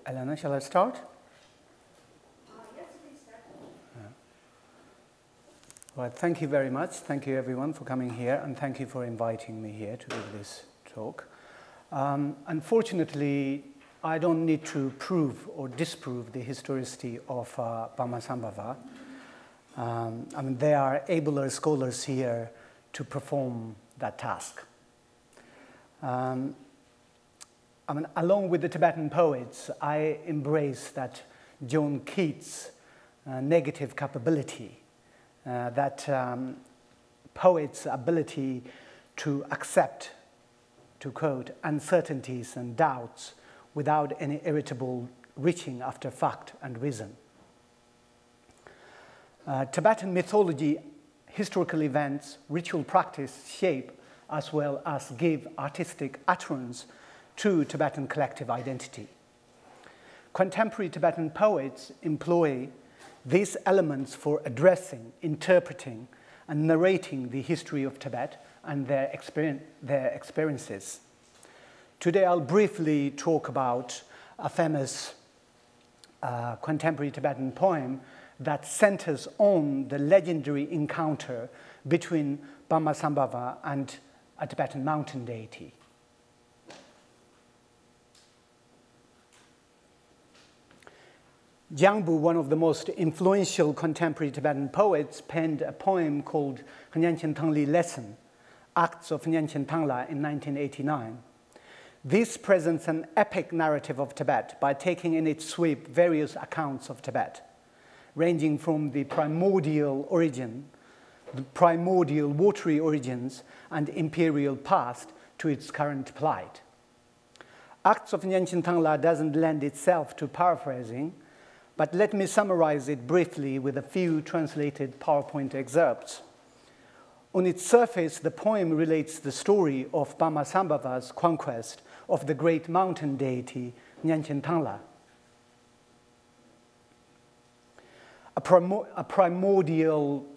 Elena, shall I start? Yes, please start. Well, thank you very much. Thank you, everyone, for coming here, and thank you for inviting me here to give this talk. Unfortunately, I don't need to prove or disprove the historicity of Padmasambhava. I mean, there are abler scholars here to perform that task. I mean, along with the Tibetan poets, I embrace that John Keats' negative capability, that poets' ability to accept, to quote, uncertainties and doubts without any irritable reaching after fact and reason. Tibetan mythology, historical events, ritual practice shape as well as give artistic utterance to Tibetan collective identity. Contemporary Tibetan poets employ these elements for addressing, interpreting, and narrating the history of Tibet and their experiences. Today, I'll briefly talk about a famous contemporary Tibetan poem that centers on the legendary encounter between Padmasambhava and a Tibetan mountain deity. Jangbu, one of the most influential contemporary Tibetan poets, penned a poem called Nyenchen Thanglha Lesson, Acts of Nyenchen Thanglha in 1989. This presents an epic narrative of Tibet by taking in its sweep various accounts of Tibet, ranging from the primordial origin, the primordial watery origins and imperial past to its current plight. Acts of Nyenchen Thanglha doesn't lend itself to paraphrasing, but let me summarize it briefly with a few translated PowerPoint excerpts. On its surface, the poem relates the story of Padmasambhava's conquest of the great mountain deity Nyenchen Thanglha, a primordial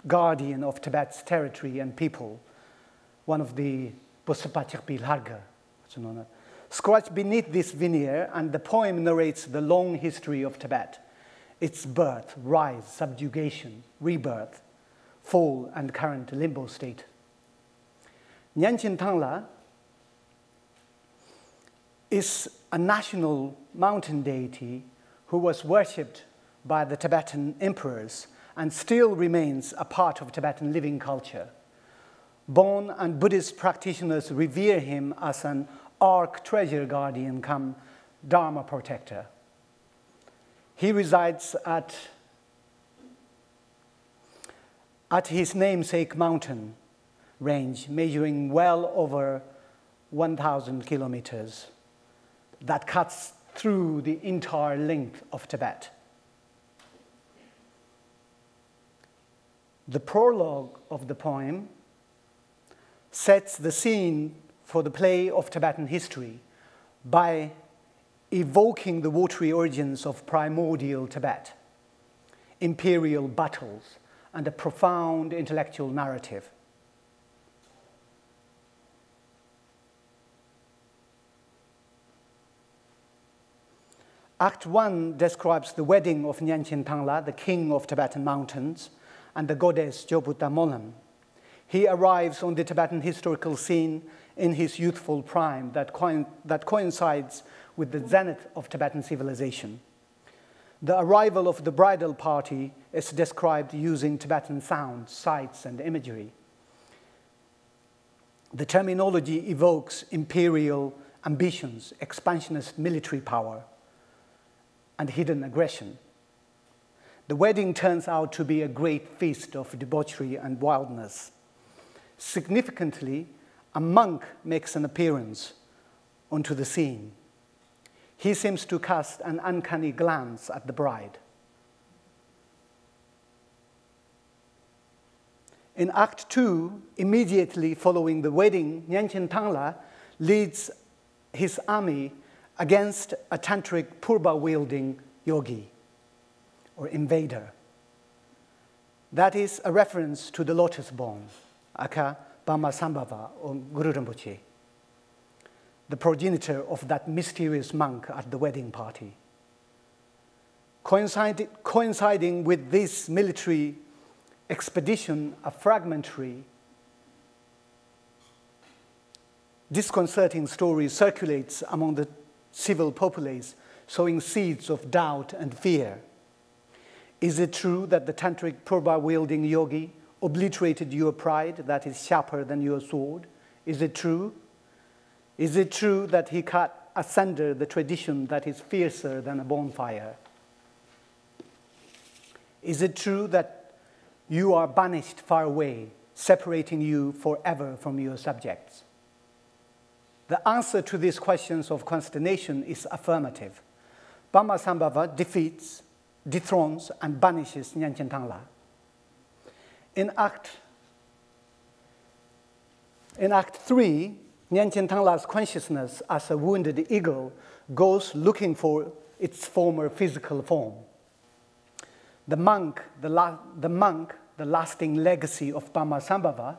guardian of Tibet's territory and people, one of the Bosapachakpilharga. Scratched beneath this veneer, and the poem narrates the long history of Tibet, its birth, rise, subjugation, rebirth, fall, and current limbo state. Nyenchen Thanglha is a national mountain deity who was worshipped by the Tibetan emperors and still remains a part of Tibetan living culture. Bon and Buddhist practitioners revere him as an ark treasure guardian come Dharma protector. He resides at his namesake mountain range, measuring well over 1,000 kilometers, that cuts through the entire length of Tibet. The prologue of the poem sets the scene for the play of Tibetan history by evoking the watery origins of primordial Tibet, imperial battles, and a profound intellectual narrative. Act 1 describes the wedding of Nyenchen Thanglha, the king of Tibetan mountains, and the goddess Jobutamolam. He arrives on the Tibetan historical scene in his youthful prime that coincides with the zenith of Tibetan civilization. The arrival of the bridal party is described using Tibetan sounds, sights, and imagery. The terminology evokes imperial ambitions, expansionist military power, and hidden aggression. The wedding turns out to be a great feast of debauchery and wildness. Significantly, a monk makes an appearance onto the scene. He seems to cast an uncanny glance at the bride. In Act 2, immediately following the wedding, Nyenchen Thanglha leads his army against a tantric purba-wielding yogi, or invader. That is a reference to the lotus born, aka Padmasambhava or Guru Rinpoche. the progenitor of that mysterious monk at the wedding party. Coinciding with this military expedition, a fragmentary, disconcerting story circulates among the civil populace, sowing seeds of doubt and fear. Is it true that the tantric purva-wielding yogi obliterated your pride that is sharper than your sword? Is it true? Is it true that he cut asunder the tradition that is fiercer than a bonfire? Is it true that you are banished far away, separating you forever from your subjects? The answer to these questions of consternation is affirmative. Padmasambhava defeats, dethrones, and banishes Nyenchen Thanglha. In Act 3, Nyenchen Thanglha's consciousness as a wounded eagle goes looking for its former physical form. The monk, the lasting legacy of Padmasambhava,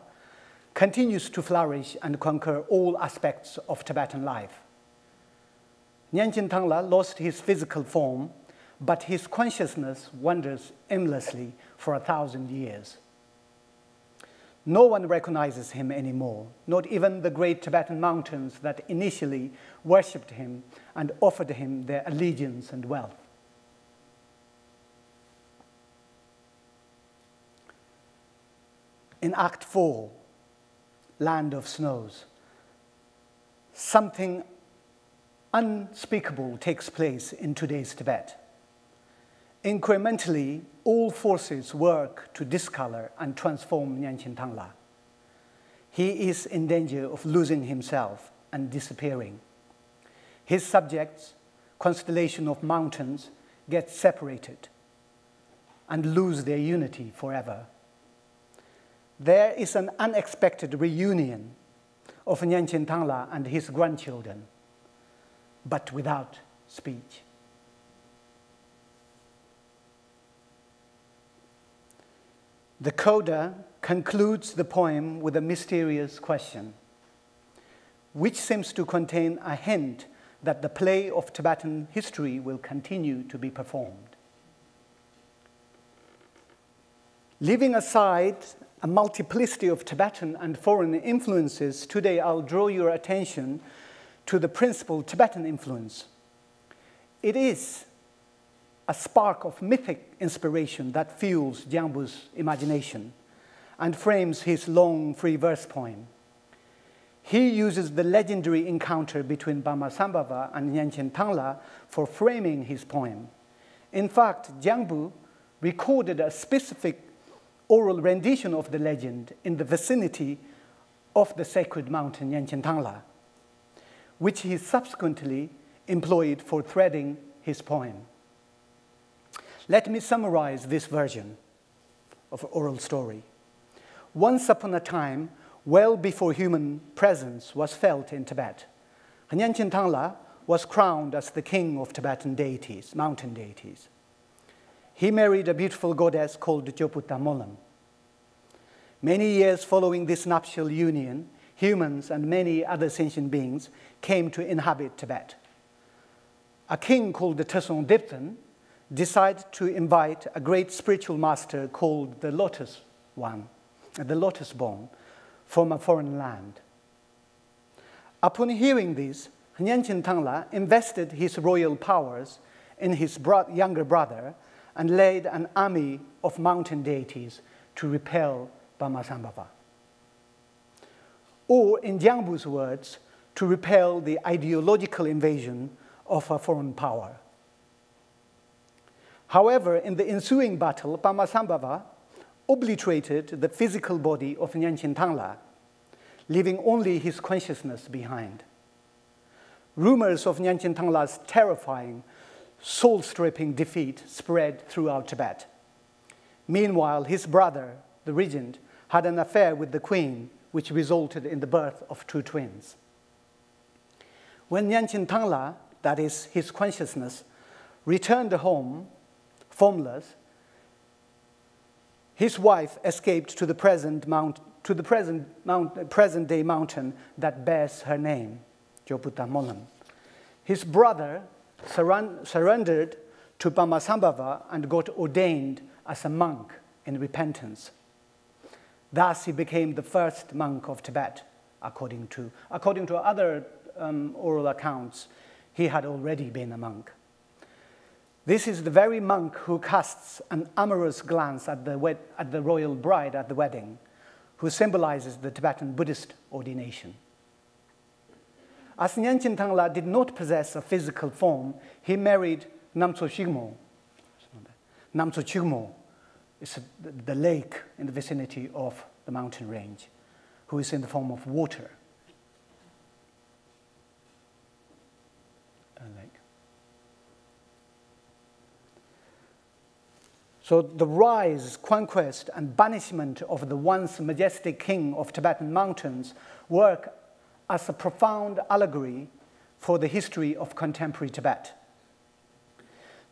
continues to flourish and conquer all aspects of Tibetan life. Nyenchen Thanglha lost his physical form, but his consciousness wanders aimlessly for 1,000 years. No one recognizes him anymore, not even the great Tibetan mountains that initially worshipped him and offered him their allegiance and wealth. In Act 4, Land of Snows, something unspeakable takes place in today's Tibet. Incrementally, all forces work to discolor and transform Nyenchen Thanglha. He is in danger of losing himself and disappearing. His subjects, constellation of mountains, get separated and lose their unity forever. There is an unexpected reunion of Nyenchen Thanglha and his grandchildren, but without speech. The coda concludes the poem with a mysterious question, which seems to contain a hint that the play of Tibetan history will continue to be performed. Leaving aside a multiplicity of Tibetan and foreign influences, today I'll draw your attention to the principal Tibetan influence. It is a spark of mythic inspiration that fuels Jangbu's imagination and frames his long free verse poem. He uses the legendary encounter between Padmasambhava and Nyenchen Thanglha for framing his poem. In fact, Jangbu recorded a specific oral rendition of the legend in the vicinity of the sacred mountain Nyenchen Thanglha, which he subsequently employed for threading his poem. Let me summarize this version of oral story. Once upon a time, well before human presence was felt in Tibet, Nyenchen Thanglha was crowned as the king of Tibetan deities, mountain deities. He married a beautiful goddess called Joputa. Many years following this nuptial union, humans and many other sentient beings came to inhabit Tibet. A king called the Tibetan decided to invite a great spiritual master called the Lotus One, the Lotus Born, from a foreign land. Upon hearing this, Nyenchen Thanglha invested his royal powers in his younger brother and led an army of mountain deities to repel Padmasambhava. Or, in Jangbu's words, to repel the ideological invasion of a foreign power. However, in the ensuing battle, Padmasambhava obliterated the physical body of Nyenchen Thanglha, leaving only his consciousness behind. Rumors of Nyenchen Thanglha's terrifying, soul-stripping defeat spread throughout Tibet. Meanwhile, his brother, the regent, had an affair with the queen, which resulted in the birth of two twins. When Nyenchen Thanglha, that is, his consciousness, returned home, formless, his wife escaped to the present-day mountain that bears her name, Joputa. His brother surrendered to Padmasambhava and got ordained as a monk in repentance. Thus, he became the first monk of Tibet, according to other oral accounts. He had already been a monk. This is the very monk who casts an amorous glance at the royal bride at the wedding, who symbolizes the Tibetan Buddhist ordination. As Nyenchen Thanglha did not possess a physical form, he married Namtso Chigmo. Namtso Chigmo is the lake in the vicinity of the mountain range, who is in the form of water. A lake. So the rise, conquest, and banishment of the once majestic king of Tibetan mountains work as a profound allegory for the history of contemporary Tibet.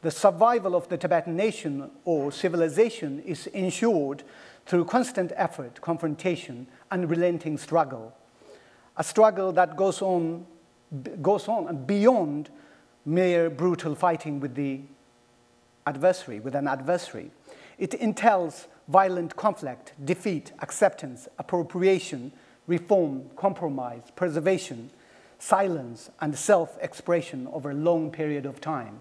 The survival of the Tibetan nation or civilization is ensured through constant effort, confrontation, unrelenting struggle. A struggle that goes on beyond mere brutal fighting with an adversary. It entails violent conflict, defeat, acceptance, appropriation, reform, compromise, preservation, silence, and self-expression over a long period of time.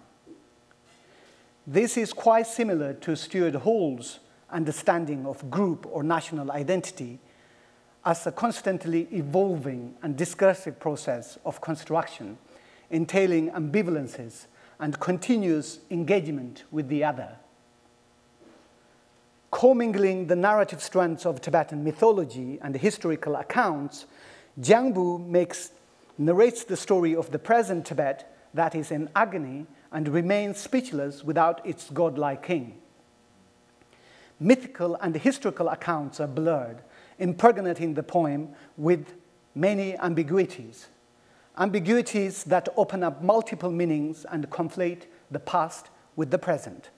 This is quite similar to Stuart Hall's understanding of group or national identity as a constantly evolving and discursive process of construction, entailing ambivalences and continuous engagement with the other. Commingling the narrative strands of Tibetan mythology and historical accounts, Jangbu narrates the story of the present Tibet that is in agony and remains speechless without its godlike king. Mythical and historical accounts are blurred, impregnating the poem with many ambiguities. Ambiguities that open up multiple meanings and conflate the past with the present.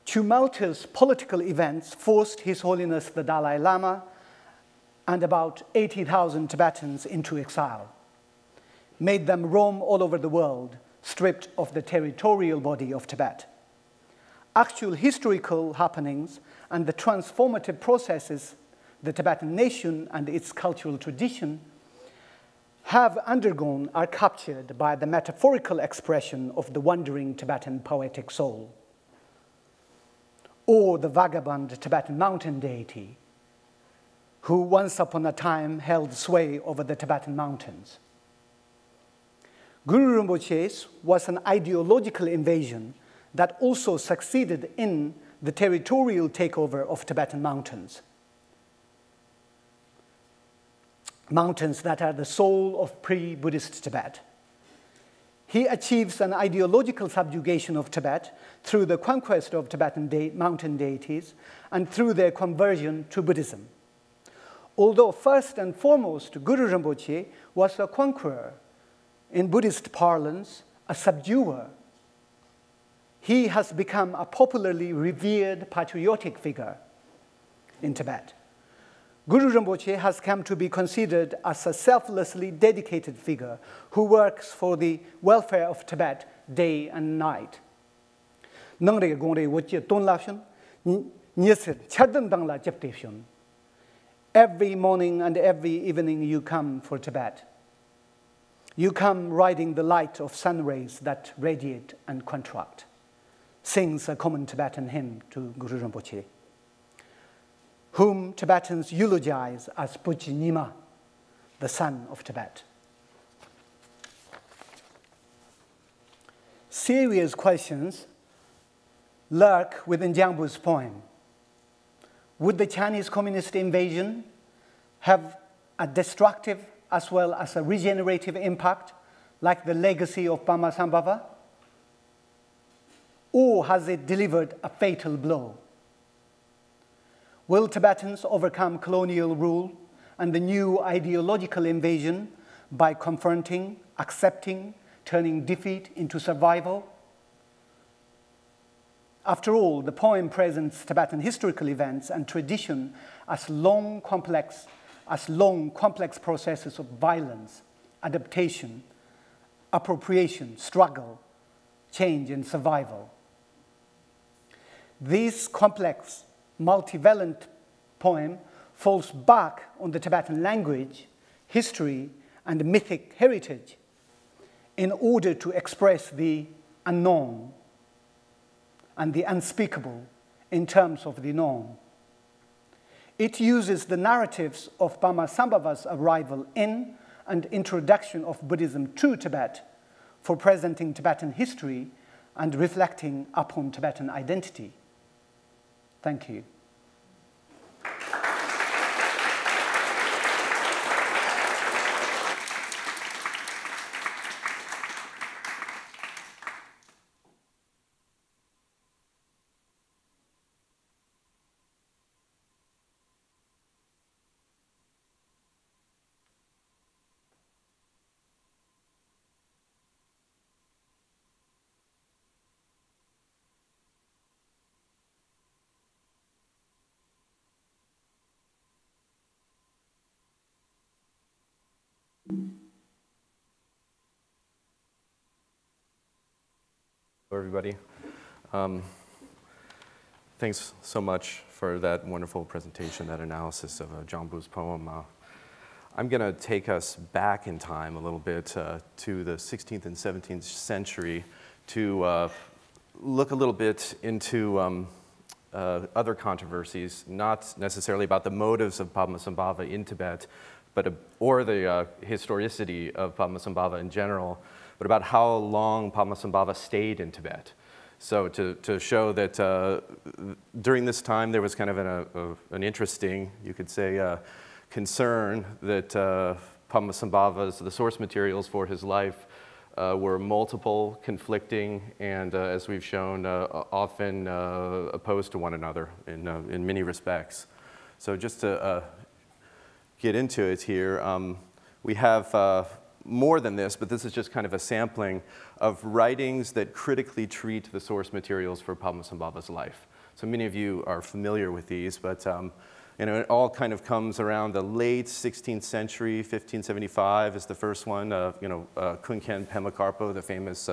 Tumultuous political events forced His Holiness the Dalai Lama and about 80,000 Tibetans into exile, made them roam all over the world, stripped of the territorial body of Tibet. Actual historical happenings and the transformative processes the Tibetan nation and its cultural tradition have undergone are captured by the metaphorical expression of the wandering Tibetan poetic soul, or the vagabond Tibetan mountain deity, who once upon a time held sway over the Tibetan mountains. Guru Rinpoche's was an ideological invasion that also succeeded in the territorial takeover of Tibetan mountains. Mountains that are the soul of pre-Buddhist Tibet. He achieves an ideological subjugation of Tibet through the conquest of Tibetan mountain deities and through their conversion to Buddhism. Although first and foremost, Guru Rinpoche was a conqueror, in Buddhist parlance, a subduer, he has become a popularly revered patriotic figure in Tibet. Guru Rinpoche has come to be considered as a selflessly dedicated figure who works for the welfare of Tibet day and night. Every morning and every evening you come for Tibet. You come riding the light of sun rays that radiate and contract, sings a common Tibetan hymn to Guru Rinpoche, whom Tibetans eulogize as Puchi Nyima, the son of Tibet. Serious questions lurk within Jangbu's poem. Would the Chinese communist invasion have a destructive as well as a regenerative impact, like the legacy of Padmasambhava? Or has it delivered a fatal blow? Will Tibetans overcome colonial rule and the new ideological invasion by confronting, accepting, turning defeat into survival? After all, the poem presents Tibetan historical events and tradition as long, complex processes of violence, adaptation, appropriation, struggle, change, and survival. This complex, multivalent poem falls back on the Tibetan language, history, and mythic heritage in order to express the unknown and the unspeakable in terms of the known. It uses the narratives of Padmasambhava's arrival in and introduction of Buddhism to Tibet for presenting Tibetan history and reflecting upon Tibetan identity. Thank you. Hello, everybody. Thanks so much for that wonderful presentation, that analysis of Jangbu's poem. I'm going to take us back in time a little bit to the 16th and 17th century to look a little bit into other controversies, not necessarily about the motives of Padmasambhava in Tibet, or the historicity of Padmasambhava in general, but about how long Padmasambhava stayed in Tibet. So to show that during this time there was kind of an interesting, you could say, concern that Padmasambhava's, the source materials for his life were multiple, conflicting, and as we've shown, often opposed to one another in many respects. So just to get into it here, we have more than this, but this is just kind of a sampling of writings that critically treat the source materials for Padmasambhava's life. So many of you are familiar with these, but you know, it all kind of comes around the late 16th century. 1575 is the first one. Kunken Pema Karpo, the famous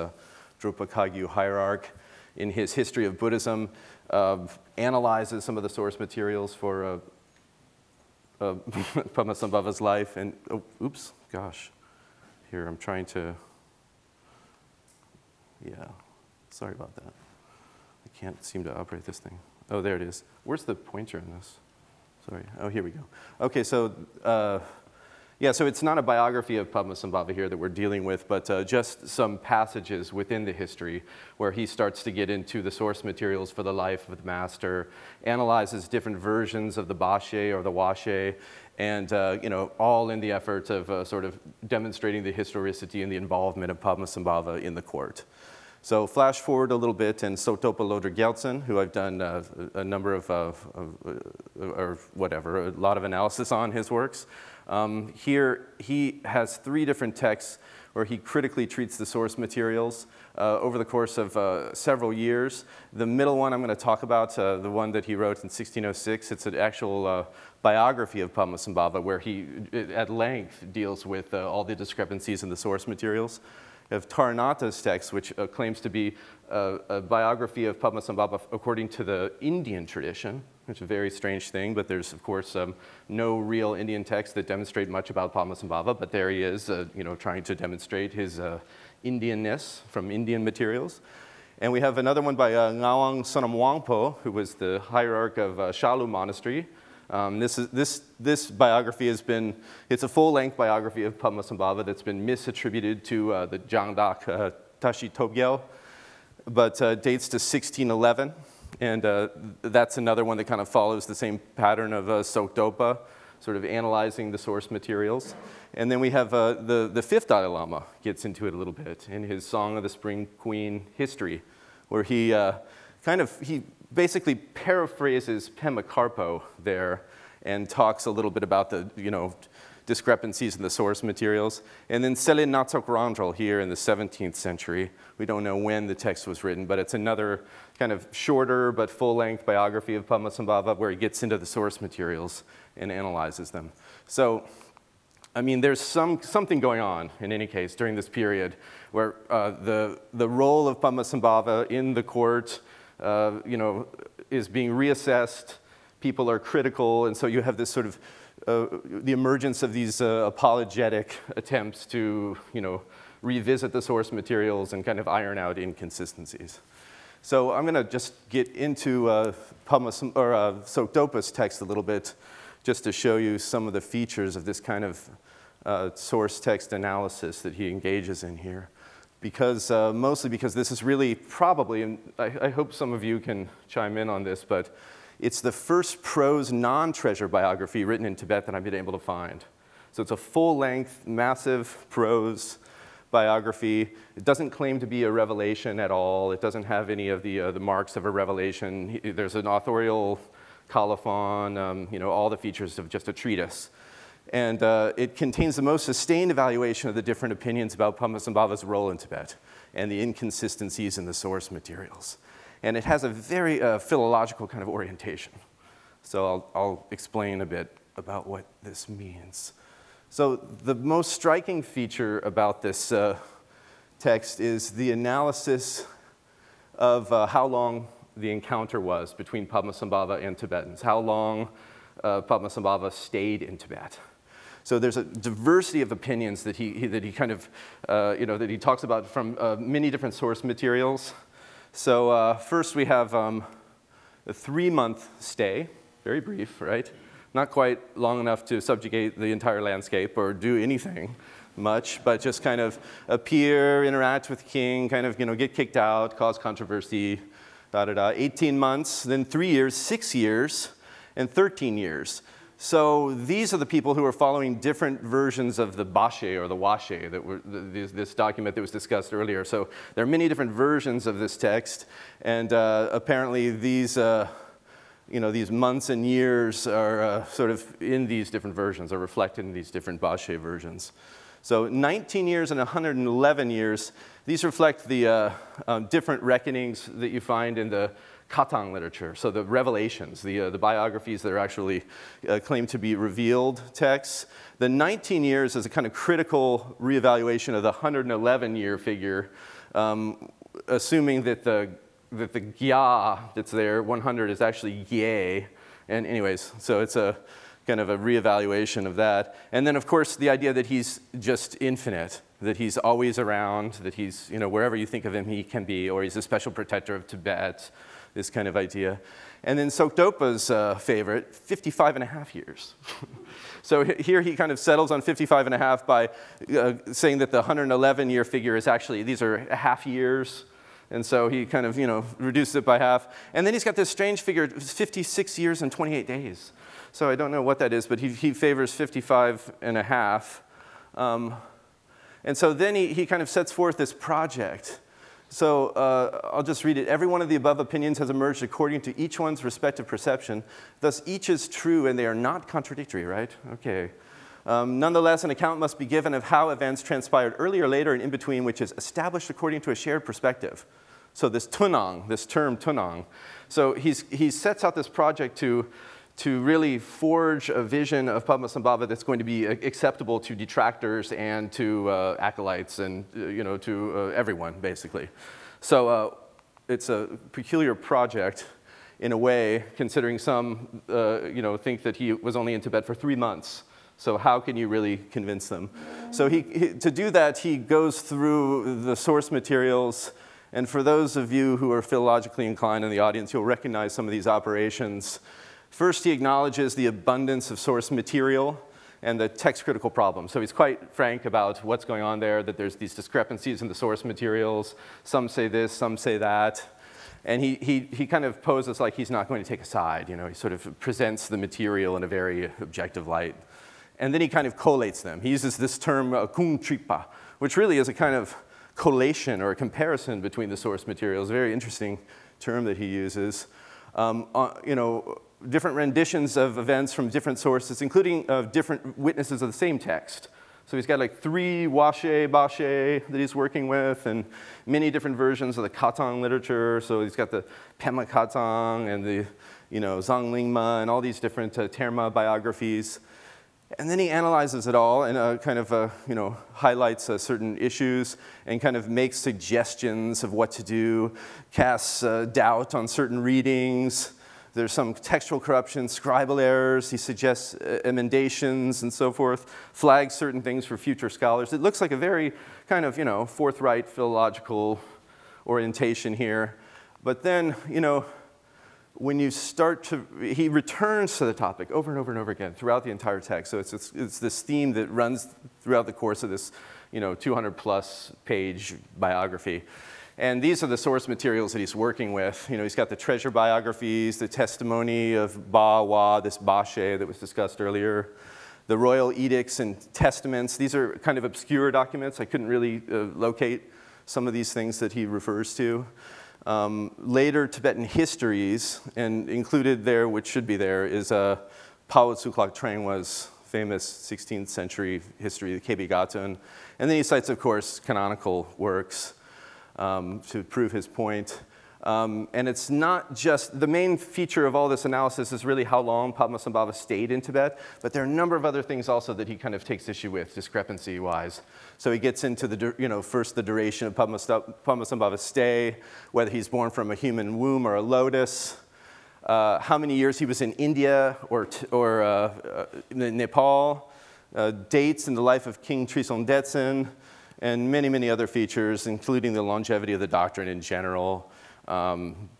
Drupa Kagyu hierarch, in his History of Buddhism, analyzes some of the source materials for Padmasambhava's life. And oops, gosh. Here, I'm trying to, yeah, sorry about that. I can't seem to operate this thing. Oh, there it is. Where's the pointer in this? Sorry, oh, here we go. Okay, so, yeah, so it's not a biography of Padmasambhava here that we're dealing with, but just some passages within the history where he starts to get into the source materials for the life of the master, analyzes different versions of the bashe or the washe, and you know, all in the effort of sort of demonstrating the historicity and the involvement of Padmasambhava in the court. So flash forward a little bit, and Sotopa Loder Gyaltsen, who I've done a number of, or whatever, a lot of analysis on his works. Here he has 3 different texts where he critically treats the source materials over the course of several years. The middle one I'm going to talk about, the one that he wrote in 1606, it's an actual biography of Padmasambhava where he, at length, deals with all the discrepancies in the source materials. You have Taranata's text, which claims to be a biography of Padmasambhava according to the Indian tradition, which is a very strange thing, but there's, of course, no real Indian texts that demonstrate much about Padmasambhava, but there he is, you know, trying to demonstrate his Indianness from Indian materials. And we have another one by Ngawang Sonam Wangpo, who was the hierarch of Shalu Monastery. This biography has been, it's a full-length biography of Padmasambhava that's been misattributed to the Jangdak Tashi Tobgyel, but dates to 1611. And that's another one that kind of follows the same pattern of Sotopa, sort of analyzing the source materials. And then we have the 5th Dalai Lama gets into it a little bit in his Song of the Spring Queen History, where he he basically paraphrases Pema Karpo there and talks a little bit about the, you know, discrepancies in the source materials. And then Sele Natsok Randral here in the 17th century. We don't know when the text was written, but it's another kind of shorter but full-length biography of Padmasambhava where he gets into the source materials and analyzes them. So I mean, there's something going on, in any case, during this period, where the role of Padmasambhava in the court, is being reassessed. People are critical, and so you have this sort of the emergence of these apologetic attempts to, revisit the source materials and kind of iron out inconsistencies. So I'm going to just get into Pakhoutava's text a little bit, just to show you some of the features of this kind of source text analysis that he engages in here. Because, mostly because this is really probably, and I hope some of you can chime in on this, but it's the first prose non-treasure biography written in Tibet that I've been able to find. So it's a full-length, massive prose biography. It doesn't claim to be a revelation at all. It doesn't have any of the marks of a revelation. There's an authorial colophon, all the features of just a treatise. And it contains the most sustained evaluation of the different opinions about Padmasambhava's role in Tibet and the inconsistencies in the source materials. And it has a very philological kind of orientation. So I'll explain a bit about what this means. So the most striking feature about this text is the analysis of how long the encounter was between Padmasambhava and Tibetans, how long Padmasambhava stayed in Tibet. So there's a diversity of opinions that he kind of, that he talks about from many different source materials. So first we have a 3-month stay, very brief, right? Not quite long enough to subjugate the entire landscape or do anything much, but just kind of appear, interact with the king, kind of, get kicked out, cause controversy, 18 months, then 3 years, 6 years, and 13 years. So these are the people who are following different versions of the bashe or the washe, this document that was discussed earlier. So there are many different versions of this text, and apparently these, these months and years are sort of in these different versions, are reflected in these different bashe versions. So 19 years and 111 years, these reflect the different reckonings that you find in the Katang literature, so the revelations, the biographies that are actually claimed to be revealed texts. The 19 years is a kind of critical reevaluation of the 111-year figure, assuming that the gya that's there, 100, is actually ye. And anyways, so it's a kind of a reevaluation of that. And then, of course, the idea that he's just infinite, that he's always around, that he's, wherever you think of him, he can be, or he's a special protector of Tibet, this kind of idea. And then Pakhoutava's favorite, 55.5 years. So here he kind of settles on 55.5 by saying that the 111-year figure is actually, these are half years. And so he kind of, reduces it by half. And then he's got this strange figure, 56 years and 28 days. So I don't know what that is, but he favors 55.5. And so then he kind of sets forth this project. So I'll just read it. Every one of the above opinions has emerged according to each one's respective perception. Thus, each is true, and they are not contradictory, right? Okay. Nonetheless, an account must be given of how events transpired earlier, later, and in between, which is established according to a shared perspective. So this tunang, this term tunang. So he sets out this project to really forge a vision of Padmasambhava that's going to be acceptable to detractors and to acolytes and to everyone, basically. So it's a peculiar project in a way, considering some think that he was only in Tibet for 3 months. So how can you really convince them? So to do that, he goes through the source materials. And for those of you who are philologically inclined in the audience, you'll recognize some of these operations. First, he acknowledges the abundance of source material and the text-critical problem. So he's quite frank about what's going on there, that there's these discrepancies in the source materials. Some say this, some say that. And he kind of poses like he's not going to take a side. He sort of presents the material in a very objective light. And then he kind of collates them. He uses this term, kung tripa, which really is a kind of collation or a comparison between the source materials. A very interesting term that he uses. Different renditions of events from different sources, including different witnesses of the same text. So he's got like 3 washe, bashe that he's working with, and many different versions of the Katang literature. So he's got the Pema Katang and the Zanglingma and all these different Terma biographies. And then he analyzes it all and kind of you know, highlights certain issues and kind of makes suggestions of what to do, casts doubt on certain readings. There's some textual corruption, scribal errors. He suggests emendations and so forth, flags certain things for future scholars. It looks like a very kind of, you know, forthright philological orientation here. But then, you know, when you start to, he returns to the topic over and over and over again throughout the entire text. So it's this theme that runs throughout the course of this, you know, 200+ page biography. And these are the source materials that he's working with. You know, he's got the treasure biographies, the testimony of Ba Wa, this Ba She that was discussed earlier, the royal edicts and testaments. These are kind of obscure documents. I couldn't really locate some of these things that he refers to. Later Tibetan histories, and included there, which should be there, is Pakhoutova Trengwa's famous 16th century history, the Kebi Gatun. And then he cites, of course, canonical works to prove his point. And it's not just, the main feature of all this analysis is really how long Padmasambhava stayed in Tibet, but there are a number of other things also that he kind of takes issue with, discrepancy-wise. So he gets into the, you know, first the duration of Padmasambhava's stay, whether he's born from a human womb or a lotus, how many years he was in India or Nepal, dates in the life of King Trisong Detsen, and many, many other features, including the longevity of the doctrine in general,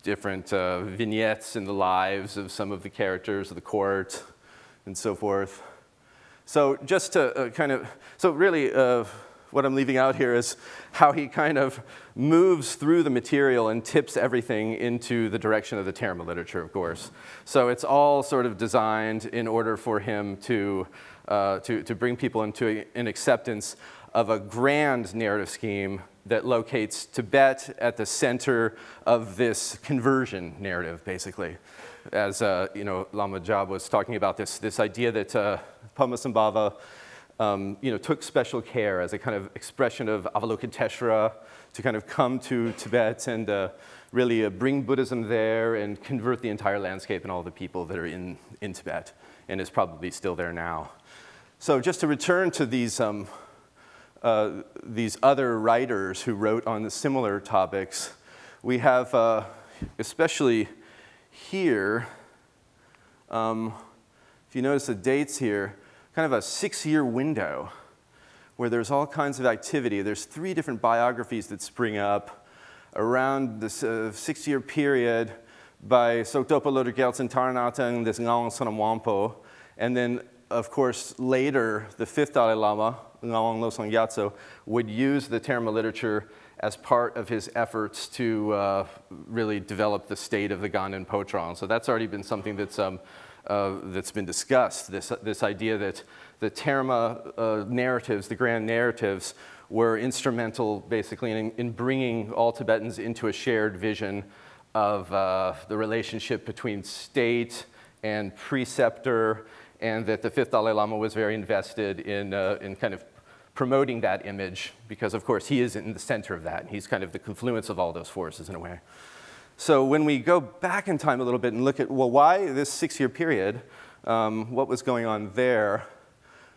different vignettes in the lives of some of the characters of the court, and so forth. So just to kind of, so really what I'm leaving out here is how he kind of moves through the material and tips everything into the direction of the Theravada literature, of course. So it's all sort of designed in order for him to bring people into an acceptance of a grand narrative scheme that locates Tibet at the center of this conversion narrative, basically. As you know, Lama Jabb was talking about this idea that Padmasambhava you know, took special care as a kind of expression of Avalokiteshvara to kind of come to Tibet and really bring Buddhism there and convert the entire landscape and all the people that are in Tibet, and is probably still there now. So just to return to these other writers who wrote on the similar topics, we have, especially here, if you notice the dates here, kind of a 6-year window where there's all kinds of activity. There's 3 different biographies that spring up around this 6-year period by Soktopa Lodar Gyaltsen Taranatang, this Ngawang Sonam Wampo, and then, of course, later, the 5th Dalai Lama, Ngawang Losang Gyatso, would use the Theravada literature as part of his efforts to really develop the state of the Ganden Potron. So that's already been something that's been discussed, this idea that the Theravada narratives, the grand narratives, were instrumental basically in bringing all Tibetans into a shared vision of the relationship between state and preceptor, and that the 5th Dalai Lama was very invested in kind of promoting that image, because of course he is in the center of that. He's kind of the confluence of all those forces in a way. So when we go back in time a little bit and look at, well, why this 6-year period, what was going on there?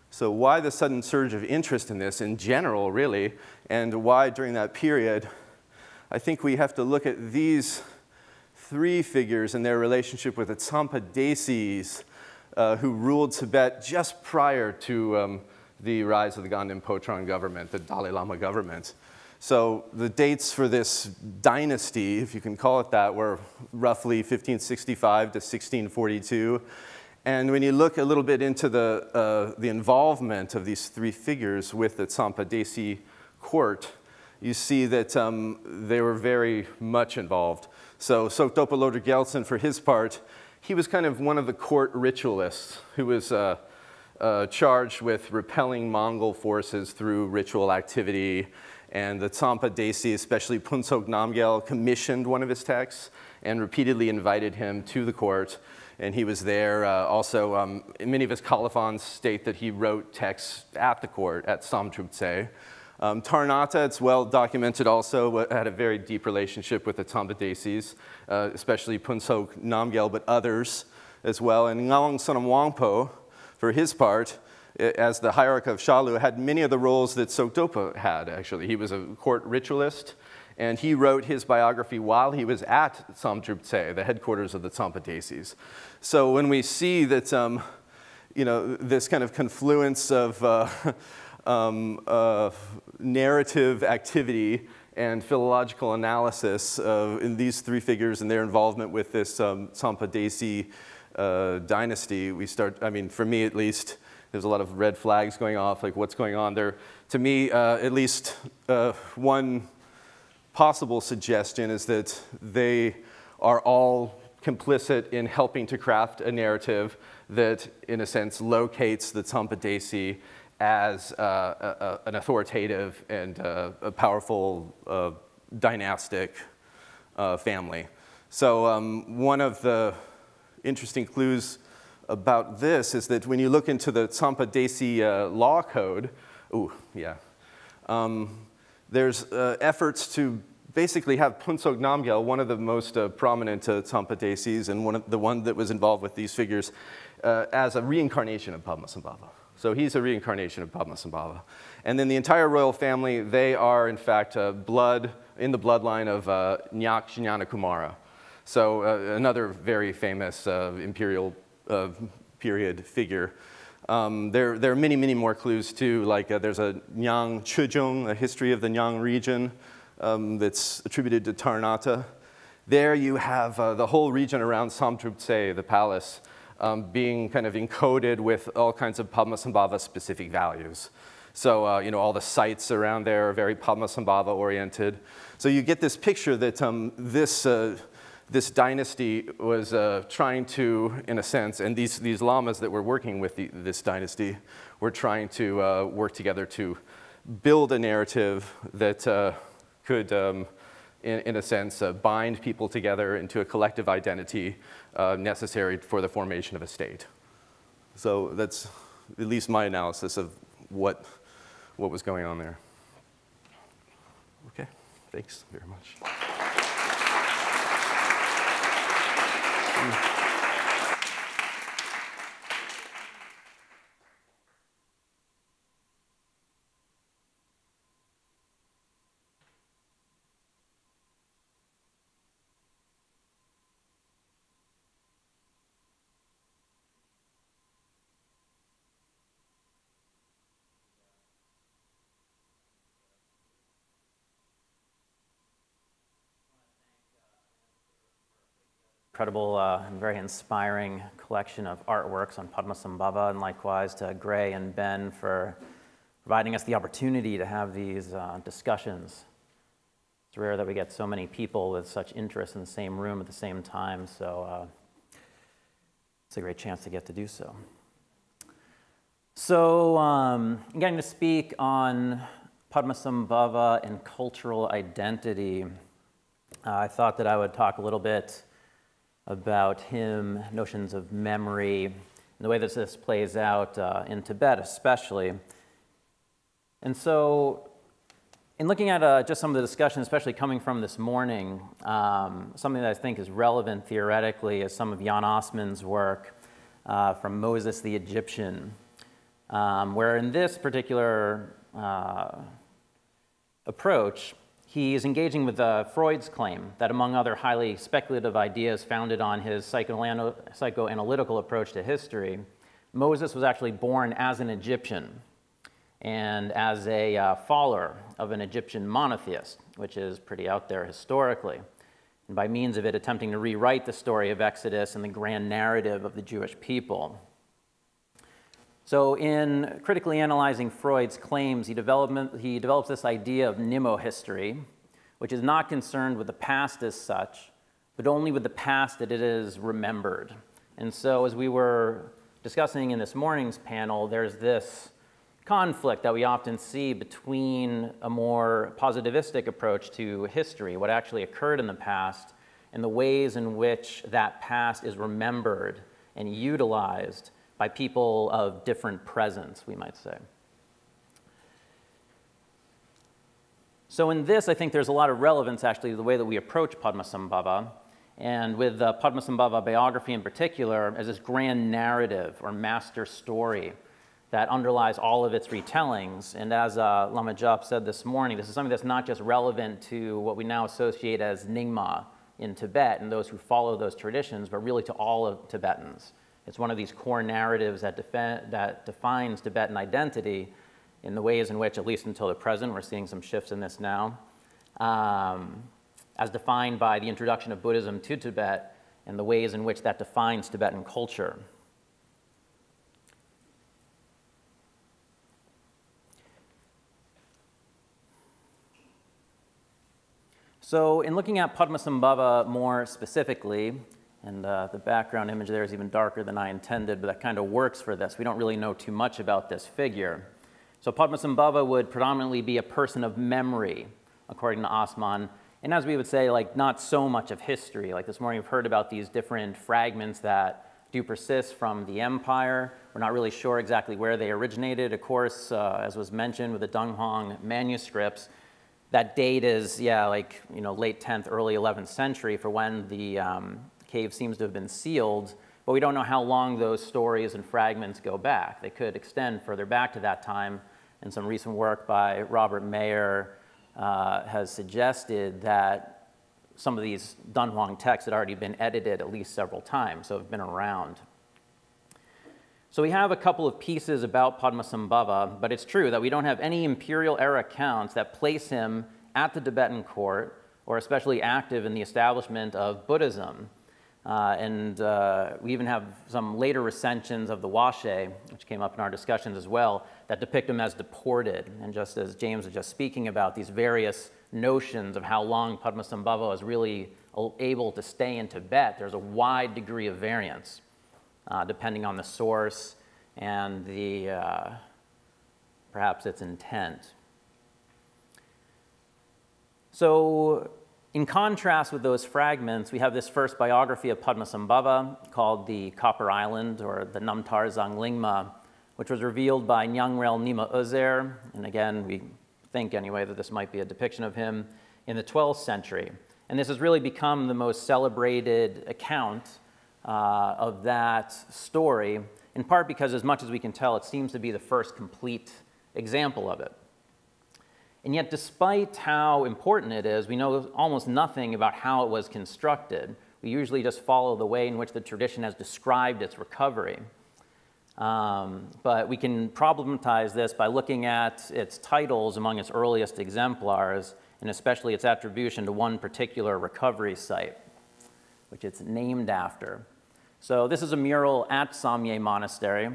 So why the sudden surge of interest in this in general, really, and why during that period? I think we have to look at these 3 figures and their relationship with the Tsampa Desis, who ruled Tibet just prior to the rise of the Ganden Potron government, the Dalai Lama government. So the dates for this dynasty, if you can call it that, were roughly 1565 to 1642. And when you look a little bit into the involvement of these 3 figures with the Tsampa Desi court, you see that they were very much involved. So Soktopa Lodar Gyaltsen, for his part, he was kind of one of the court ritualists who was charged with repelling Mongol forces through ritual activity. And the Tsampa Desi, especially Punsok Namgyal, commissioned one of his texts and repeatedly invited him to the court. And he was there. Also, many of his colophons state that he wrote texts at the court, at Samtruptse. Taranatha, it's well documented also, had a very deep relationship with the Tsampa Desis, especially Punsok Namgyal, but others as well. And Ngawang Sonam Wangpo, for his part, as the hierarch of Shalu, had many of the roles that Tsongtopa had, actually. He was a court ritualist, and he wrote his biography while he was at Samdruptse, the headquarters of the Tsampa Desis. So when we see that, this kind of confluence of narrative activity and philological analysis in these three figures and their involvement with this Tsampa Desi dynasty, we start, for me at least, there's a lot of red flags going off, like what's going on there. To me, at least one possible suggestion is that they are all complicit in helping to craft a narrative that, in a sense, locates the Tsampa Desi as an authoritative and a powerful dynastic family. So one of the interesting clues about this is that when you look into the Tsampa Desi law code, there's efforts to basically have Punsog Namgyal, one of the most prominent Tsampa Desis and the one that was involved with these figures, as a reincarnation of Padmasambhava. So he's a reincarnation of Padmasambhava. And then the entire royal family, they are in fact in the bloodline of Nyak Jnana Kumara. So another very famous imperial period figure. There are many, many more clues too, like there's a Nyang Chujung, a history of the Nyang region that's attributed to Tarnata. There you have the whole region around Samdruptse, the palace, being kind of encoded with all kinds of Padmasambhava specific values. So, all the sites around there are very Padmasambhava oriented. So you get this picture that this dynasty was trying to, in a sense, and these lamas that were working with this dynasty were trying to work together to build a narrative that could, in a sense, bind people together into a collective identity necessary for the formation of a state. So that's at least my analysis of what was going on there. Okay, thanks very much. Incredible and very inspiring collection of artworks on Padmasambhava, and likewise to Gray and Ben for providing us the opportunity to have these discussions. It's rare that we get so many people with such interest in the same room at the same time, so it's a great chance to get to do so. So I'm getting to speak on Padmasambhava and cultural identity. I thought that I would talk a little bit about him, notions of memory, and the way that this plays out in Tibet especially. And so in looking at just some of the discussion, especially coming from this morning, something that I think is relevant theoretically is some of Jan Osman's work from Moses the Egyptian, where in this particular approach, he is engaging with Freud's claim that, among other highly speculative ideas founded on his psychoanalytical approach to history, Moses was actually born as an Egyptian and as a follower of an Egyptian monotheist, which is pretty out there historically, and by means of it attempting to rewrite the story of Exodus and the grand narrative of the Jewish people. So in critically analyzing Freud's claims, he develops this idea of mnemohistory, which is not concerned with the past as such, but only with the past that it is remembered. And so as we were discussing in this morning's panel, there's this conflict that we often see between a more positivistic approach to history, what actually occurred in the past, and the ways in which that past is remembered and utilized by people of different presence, we might say. So in this, I think there's a lot of relevance, actually, to the way that we approach Padmasambhava, and with the Padmasambhava biography in particular, as this grand narrative or master story that underlies all of its retellings. And as Lama Jabb said this morning, this is something that's not just relevant to what we now associate as Nyingma in Tibet and those who follow those traditions, but really to all of Tibetans. It's one of these core narratives that defines Tibetan identity in the ways in which, at least until the present, we're seeing some shifts in this now, as defined by the introduction of Buddhism to Tibet and the ways in which that defines Tibetan culture. So in looking at Padmasambhava more specifically, and the background image there is even darker than I intended, but that kind of works for this. We don't really know too much about this figure. So Padmasambhava would predominantly be a person of memory, according to Osman, and as we would say, like not so much of history. Like this morning we've heard about these different fragments that do persist from the empire. We're not really sure exactly where they originated. Of course, as was mentioned with the Dunhuang manuscripts, that date is, yeah, like, you know, late 10th, early 11th century for when the cave seems to have been sealed, but we don't know how long those stories and fragments go back. They could extend further back to that time, and some recent work by Robert Mayer has suggested that some of these Dunhuang texts had already been edited at least several times, so have been around. So we have a couple of pieces about Padmasambhava, but it's true that we don't have any imperial era accounts that place him at the Tibetan court or especially active in the establishment of Buddhism. We even have some later recensions of the Washe, which came up in our discussions as well, that depict him as deported. And just as James was just speaking about these various notions of how long Padmasambhava was really able to stay in Tibet, there's a wide degree of variance. Depending on the source and perhaps its intent. So in contrast with those fragments, we have this first biography of Padmasambhava called the Copper Island, or the Namtar Zanglingma, which was revealed by Nyangrel Nyima Ozer, and again, we think anyway that this might be a depiction of him in the 12th century. And this has really become the most celebrated account of that story, in part because, as much as we can tell, it seems to be the first complete example of it. And yet, despite how important it is, we know almost nothing about how it was constructed. We usually just follow the way in which the tradition has described its recovery. But we can problematize this by looking at its titles among its earliest exemplars, and especially its attribution to one particular recovery site, which it's named after. So this is a mural at Samye Monastery,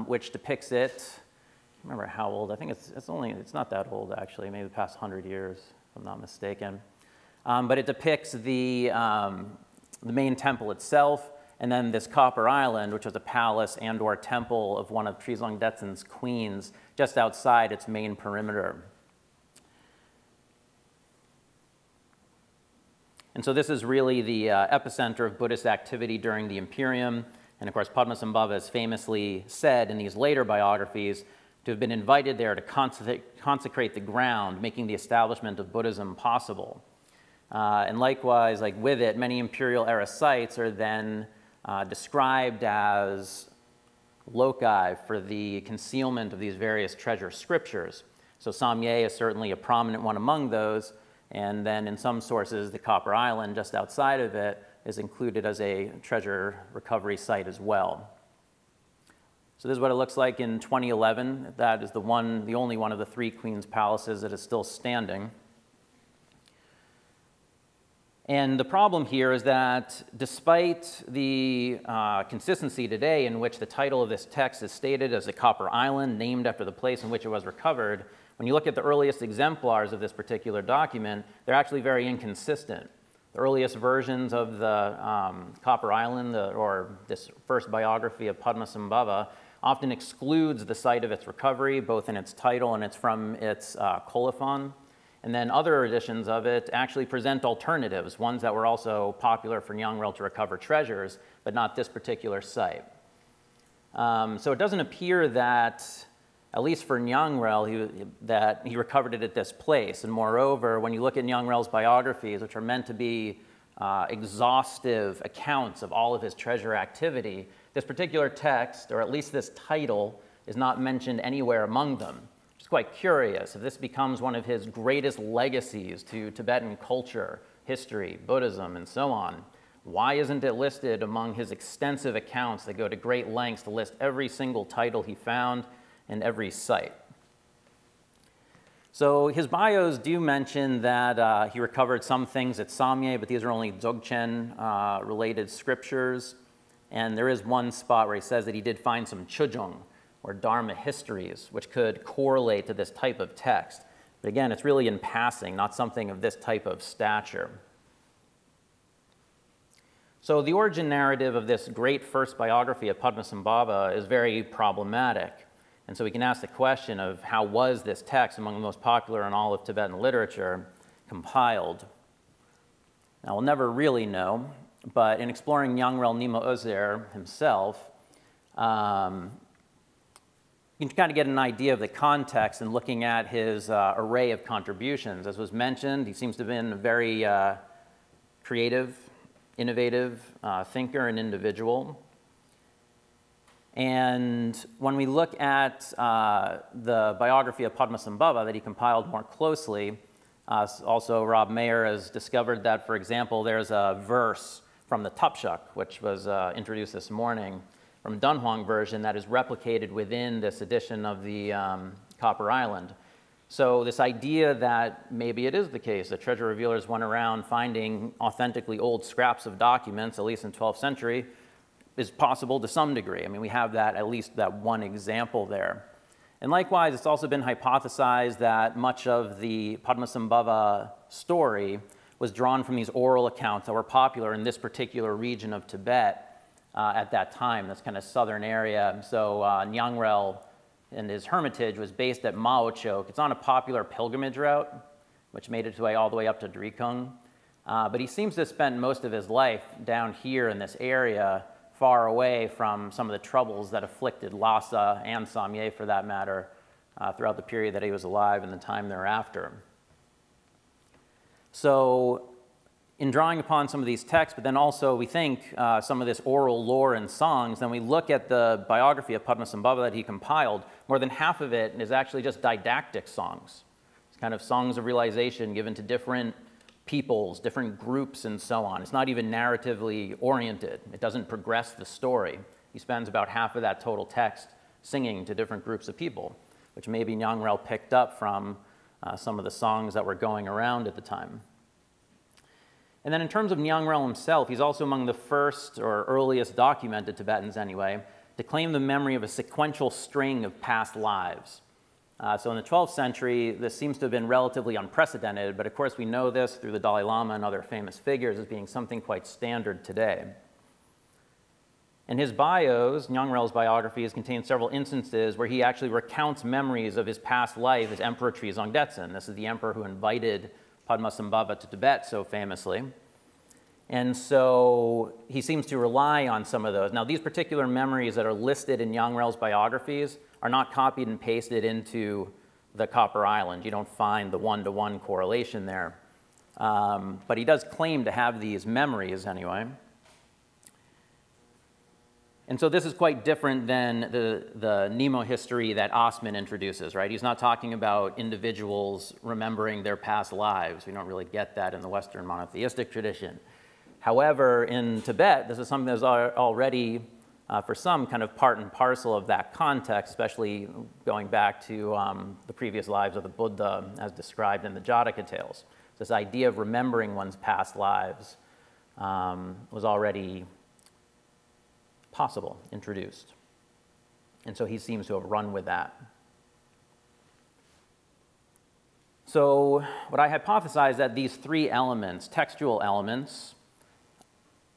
which depicts it. I don't remember how old. I think it's not that old actually, maybe the past 100 years, if I'm not mistaken. But it depicts the main temple itself, and then this Copper Island, which was a palace and/or temple of one of Trizong Detsen's queens, just outside its main perimeter. And so this is really the epicenter of Buddhist activity during the Imperium. And of course, Padmasambhava is famously said in these later biographies to have been invited there to consecrate the ground, making the establishment of Buddhism possible. And likewise, like with it, many imperial era sites are then described as loci for the concealment of these various treasure scriptures. So Samye is certainly a prominent one among those. And then in some sources, the Copper Island just outside of it is included as a treasure recovery site as well. So this is what it looks like in 2011. That is the only one of the three Queen's palaces that is still standing. And the problem here is that despite the consistency today in which the title of this text is stated as the Copper Island, named after the place in which it was recovered, when you look at the earliest exemplars of this particular document, they're actually very inconsistent. The earliest versions of the Copper Island, or this first biography of Padmasambhava, often excludes the site of its recovery, both in its title and it's from its colophon. And then other editions of it actually present alternatives, ones that were also popular for Nyangrel to recover treasures, but not this particular site. So it doesn't appear that, at least for Nyangrel, that he recovered it at this place. And moreover, when you look at Nyangrel's biographies, which are meant to be exhaustive accounts of all of his treasure activity, this particular text, or at least this title, is not mentioned anywhere among them. It's quite curious. If this becomes one of his greatest legacies to Tibetan culture, history, Buddhism, and so on, why isn't it listed among his extensive accounts that go to great lengths to list every single title he found and every site? So his bios do mention that he recovered some things at Samye, but these are only Dzogchen related scriptures. And there is one spot where he says that he did find some chujung, or Dharma histories, which could correlate to this type of text. But again, it's really in passing, not something of this type of stature. So the origin narrative of this great first biography of Padmasambhava is very problematic. And so we can ask the question of how was this text, among the most popular in all of Tibetan literature, compiled? Now, we'll never really know, but in exploring Nyangrel Nyima Ozer himself, you can kind of get an idea of the context in looking at his array of contributions. As was mentioned, he seems to have been a very creative, innovative thinker and individual. And when we look at the biography of Padmasambhava that he compiled more closely, also Rob Mayer has discovered that, for example, there's a verse from the Tapshak, which was introduced this morning, from Dunhuang version that is replicated within this edition of the Copper Island. So this idea that maybe it is the case that treasure revealers went around finding authentically old scraps of documents, at least in 12th century, is possible to some degree. I mean, we have that, at least that one example there. And likewise, it's also been hypothesized that much of the Padmasambhava story was drawn from these oral accounts that were popular in this particular region of Tibet at that time, this kind of southern area. So Nyangrel and his hermitage was based at Maochok. It's on a popular pilgrimage route, which made its way all the way up to Drikung. But he seems to have spent most of his life down here in this area, far away from some of the troubles that afflicted Lhasa and Samye, for that matter, throughout the period that he was alive and the time thereafter. So in drawing upon some of these texts, but then also we think some of this oral lore and songs, then we look at the biography of Padmasambhava that he compiled, more than half of it is actually just didactic songs. It's kind of songs of realization given to different peoples, different groups, and so on. It's not even narratively oriented. It doesn't progress the story. He spends about half of that total text singing to different groups of people, which maybe Nyangrel picked up from some of the songs that were going around at the time. And then in terms of Nyangrel himself, he's also among the first or earliest documented Tibetans anyway to claim the memory of a sequential string of past lives. So in the 12th century, this seems to have been relatively unprecedented, but of course we know this through the Dalai Lama and other famous figures as being something quite standard today. In his bios, Nyangrel's biographies contain several instances where he actually recounts memories of his past life as Emperor Trizong Detsen. This is the emperor who invited Padmasambhava to Tibet so famously. And so he seems to rely on some of those. Now, these particular memories that are listed in Nyangrel's biographies are not copied and pasted into the Copper Island. You don't find the one-to-one correlation there. But he does claim to have these memories anyway. And so this is quite different than the Nemo history that Osman introduces, right? He's not talking about individuals remembering their past lives. We don't really get that in the Western monotheistic tradition. However, in Tibet, this is something that's already, for some, kind of part and parcel of that context, especially going back to the previous lives of the Buddha as described in the Jataka tales. This idea of remembering one's past lives was already possible, introduced. And so he seems to have run with that. So what I hypothesize that these three elements, textual elements,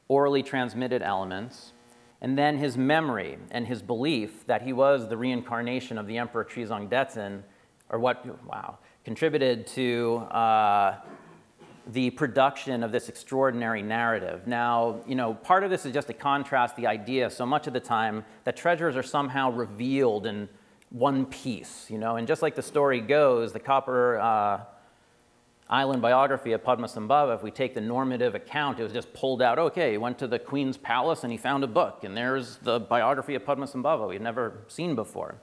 orally transmitted elements, and then his memory and his belief that he was the reincarnation of the Emperor Trizong Detsen, or what, contributed to the production of this extraordinary narrative. Now, part of this is just to contrast the idea so much of the time that treasures are somehow revealed in one piece, and just like the story goes, the Copper Island biography of Padmasambhava, if we take the normative account, it was just pulled out, okay, he went to the queen's palace and he found a book, and there's the biography of Padmasambhava we'd never seen before.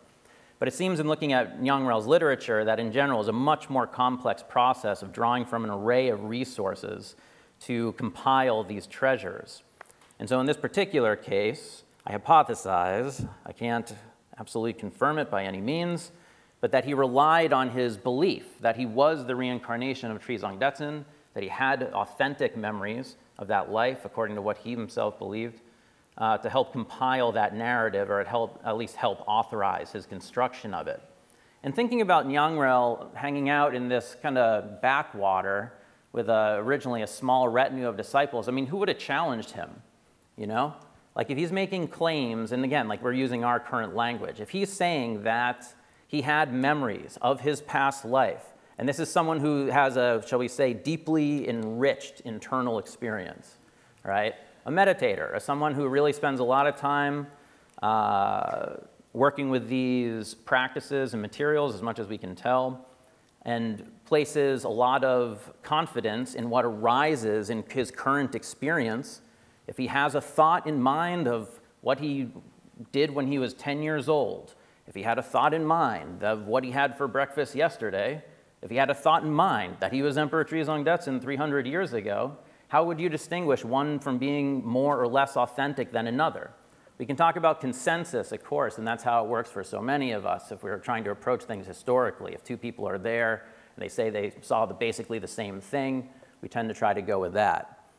But it seems in looking at Nyangrel's literature that in general is a much more complex process of drawing from an array of resources to compile these treasures. And so in this particular case, I hypothesize, I can't absolutely confirm it by any means, but that he relied on his belief that he was the reincarnation of Trizang Detsen, that he had authentic memories of that life, according to what he himself believed, to help compile that narrative, or at least help authorize his construction of it. And thinking about Nyangrel hanging out in this kind of backwater with originally a small retinue of disciples, I mean, who would have challenged him, you know? Like if he's making claims, and again, like we're using our current language, if he's saying that he had memories of his past life, and this is someone who has a, shall we say, deeply enriched internal experience, right? A meditator, or someone who really spends a lot of time working with these practices and materials as much as we can tell, and places a lot of confidence in what arises in his current experience. If he has a thought in mind of what he did when he was 10 years old, if he had a thought in mind of what he had for breakfast yesterday, if he had a thought in mind that he was Emperor Trizang Detsen 300 years ago, how would you distinguish one from being more or less authentic than another? We can talk about consensus, of course, and that's how it works for so many of us if we're trying to approach things historically. If two people are there and they say they saw basically the same thing, we tend to try to go with that.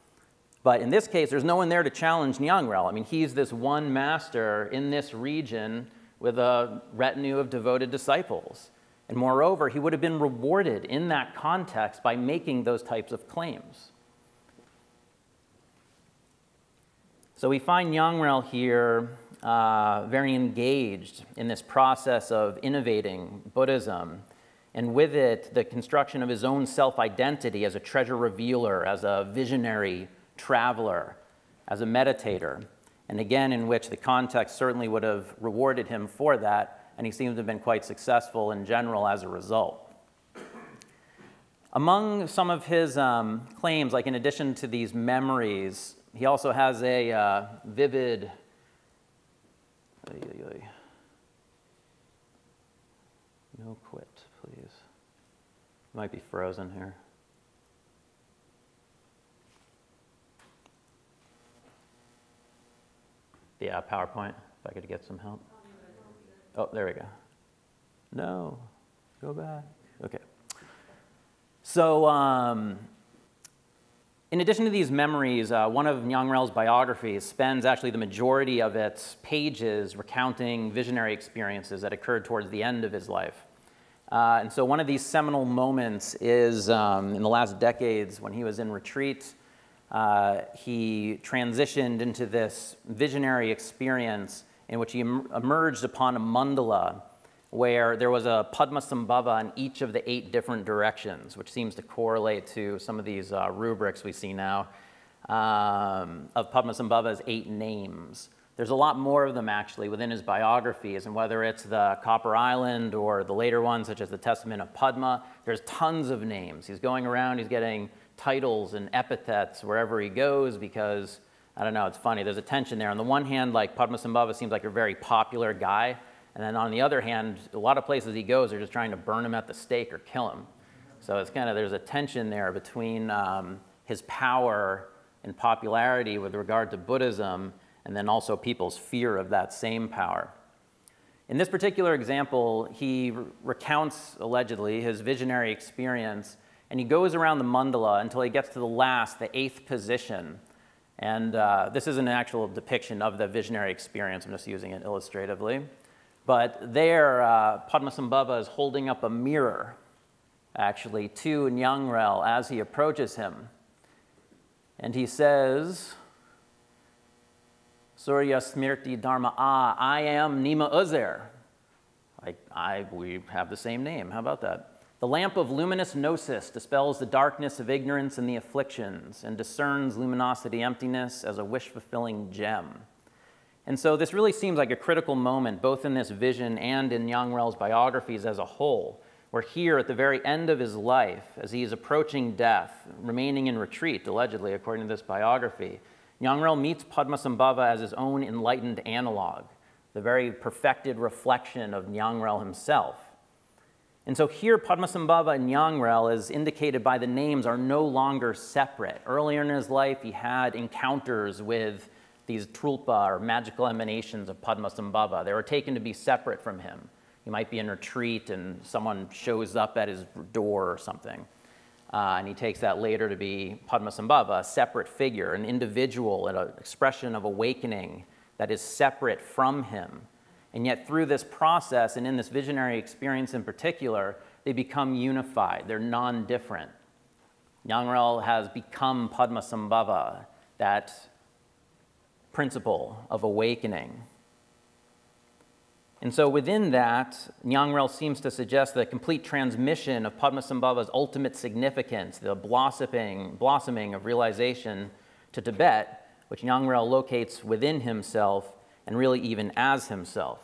But in this case, there's no one there to challenge Nyangrel. I mean, he's this one master in this region with a retinue of devoted disciples. And moreover, he would have been rewarded in that context by making those types of claims. So we find Nyangrel here very engaged in this process of innovating Buddhism, and with it, the construction of his own self-identity as a treasure revealer, as a visionary traveler, as a meditator, and again, in which the context certainly would have rewarded him for that, and he seems to have been quite successful in general as a result. Among some of his claims, like in addition to these memories, he also has a vivid, no quit, please. Might be frozen here. Yeah, PowerPoint, if I could get some help. Oh, there we go. No, go back. Okay. So, in addition to these memories, one of Nyangrel's biographies spends actually the majority of its pages recounting visionary experiences that occurred towards the end of his life. And so one of these seminal moments is in the last decades when he was in retreat. He transitioned into this visionary experience in which he emerged upon a mandala where there was a Padmasambhava in each of the 8 different directions, which seems to correlate to some of these rubrics we see now of Padmasambhava's 8 names. There's a lot more of them actually within his biographies, and whether it's the Copper Island or the later ones such as the Testament of Padma, there's tons of names. He's going around, he's getting titles and epithets wherever he goes because, I don't know, it's funny, there's a tension there. On the one hand, like Padmasambhava seems like a very popular guy, and then on the other hand, a lot of places he goes are just trying to burn him at the stake or kill him. So it's kind of, there's a tension there between his power and popularity with regard to Buddhism, and then also people's fear of that same power. In this particular example, he recounts, allegedly, his visionary experience, and he goes around the mandala until he gets to the last, the 8th position. And this is an actual depiction of the visionary experience. I'm just using it illustratively. But there, Padmasambhava is holding up a mirror, actually, to Nyangrel as he approaches him. And he says, Surya Smirti Dharma, I am Nyima Ozer. We have the same name. How about that? The lamp of luminous gnosis dispels the darkness of ignorance and the afflictions and discerns luminosity emptiness as a wish-fulfilling gem. And so this really seems like a critical moment, both in this vision and in Nyangrel's biographies as a whole, where here at the very end of his life, as he is approaching death, remaining in retreat, allegedly, according to this biography, Nyangrel meets Padmasambhava as his own enlightened analog, the very perfected reflection of Nyangrel himself. And so here, Padmasambhava and Nyangrel, as indicated by the names, are no longer separate. Earlier in his life, he had encounters with these trulpa, or magical emanations of Padmasambhava. They were taken to be separate from him. He might be in retreat and someone shows up at his door or something. And he takes that later to be Padmasambhava, a separate figure, an individual, an expression of awakening that is separate from him. And yet through this process, and in this visionary experience in particular, they become unified. They're non-different. Nyangrel has become Padmasambhava, that principle of awakening. And so within that, Nyangrel seems to suggest the complete transmission of Padmasambhava's ultimate significance, the blossoming of realization to Tibet, which Nyangrel locates within himself and really even as himself.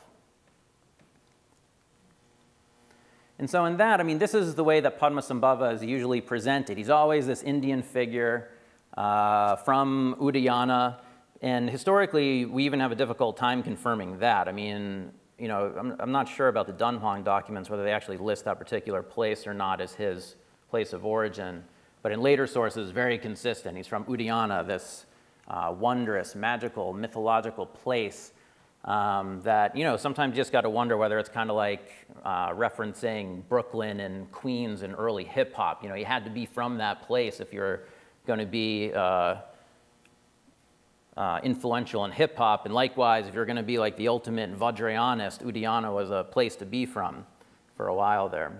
And so in that, I mean, this is the way that Padmasambhava is usually presented. He's always this Indian figure from Udayana, and historically, we even have a difficult time confirming that. I mean, you know, I'm not sure about the Dunhuang documents, whether they actually list that particular place or not as his place of origin. But in later sources, very consistent. He's from Udayana, this wondrous, magical, mythological place that, you know, sometimes you just got to wonder whether it's kind of like referencing Brooklyn and Queens and early hip hop. You know, you had to be from that place if you're going to be influential in hip hop, and likewise, if you're going to be like the ultimate Vajrayanist, Udayana was a place to be from for a while there.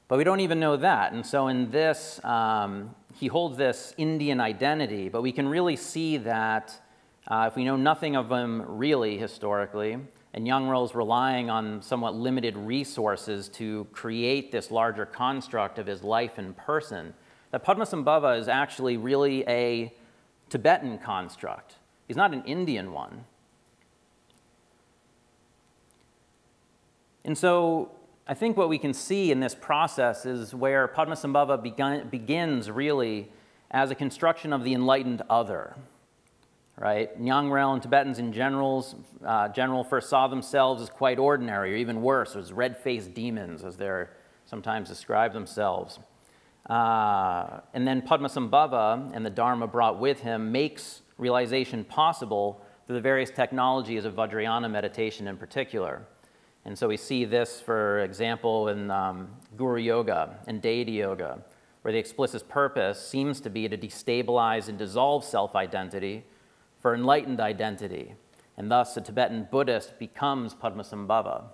But we don't even know that, and so in this, he holds this Indian identity, but we can really see that if we know nothing of him really historically, and Nyangrel's relying on somewhat limited resources to create this larger construct of his life in person, that Padmasambhava is actually really a Tibetan construct. He's not an Indian one. And so I think what we can see in this process is where Padmasambhava begins really as a construction of the enlightened other, right? Nyangrel and Tibetans in general first saw themselves as quite ordinary, or even worse, as red-faced demons, as they're sometimes describe themselves. And then Padmasambhava and the Dharma brought with him makes realization possible through the various technologies of Vajrayana meditation in particular. And so we see this, for example, in Guru Yoga and Deity Yoga, where the explicit purpose seems to be to destabilize and dissolve self-identity for enlightened identity. And thus, a Tibetan Buddhist becomes Padmasambhava.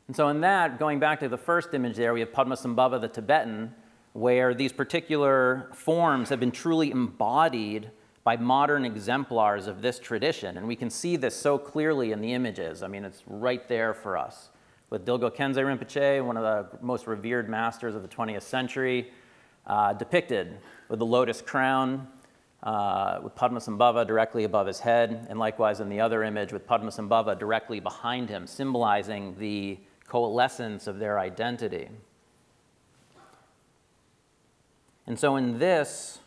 And so in that, going back to the first image there, we have Padmasambhava the Tibetan, where these particular forms have been truly embodied by modern exemplars of this tradition. And we can see this so clearly in the images. I mean, it's right there for us. With Dilgo Khyentse Rinpoche, one of the most revered masters of the 20th century, depicted with the lotus crown, with Padmasambhava directly above his head, and likewise in the other image with Padmasambhava directly behind him, symbolizing the coalescence of their identity. And so in this,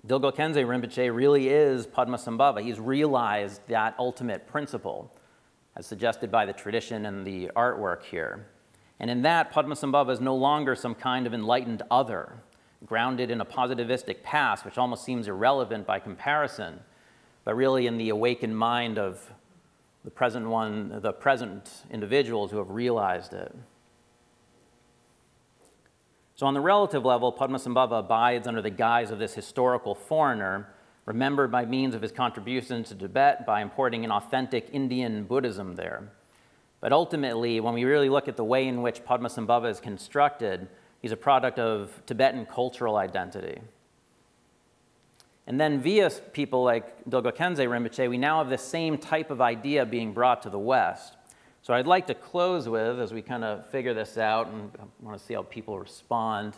Dilgo Khyentse Rinpoche really is Padmasambhava. He's realized that ultimate principle, as suggested by the tradition and the artwork here. And in that, Padmasambhava is no longer some kind of enlightened other, grounded in a positivistic past, which almost seems irrelevant by comparison, but really in the awakened mind of the present individuals who have realized it. So on the relative level, Padmasambhava abides under the guise of this historical foreigner, remembered by means of his contribution to Tibet by importing an authentic Indian Buddhism there. But ultimately, when we really look at the way in which Padmasambhava is constructed, he's a product of Tibetan cultural identity. And then via people like Dilgo Khyentse Rinpoche, we now have the same type of idea being brought to the West. So I'd like to close with, as we kind of figure this out, and I want to see how people respond,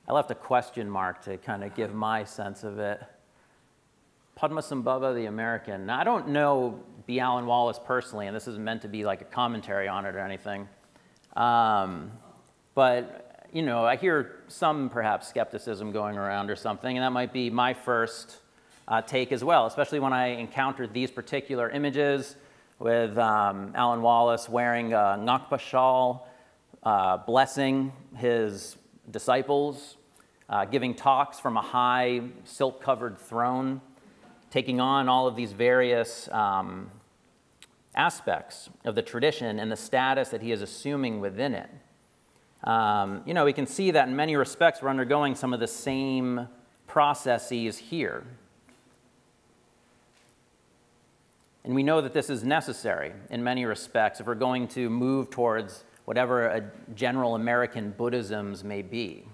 I left a question mark to kind of give my sense of it. Padmasambhava the American. Now, I don't know B. Allen Wallace personally, and this isn't meant to be like a commentary on it or anything. But you know, I hear some perhaps skepticism going around or something, and that might be my first take as well, especially when I encountered these particular images with Alan Wallace wearing a ngakpa shawl, blessing his disciples, giving talks from a high silk-covered throne, taking on all of these various aspects of the tradition and the status that he is assuming within it. We can see that in many respects we're undergoing some of the same processes here. And we know that this is necessary in many respects if we're going to move towards whatever a general American Buddhisms may be.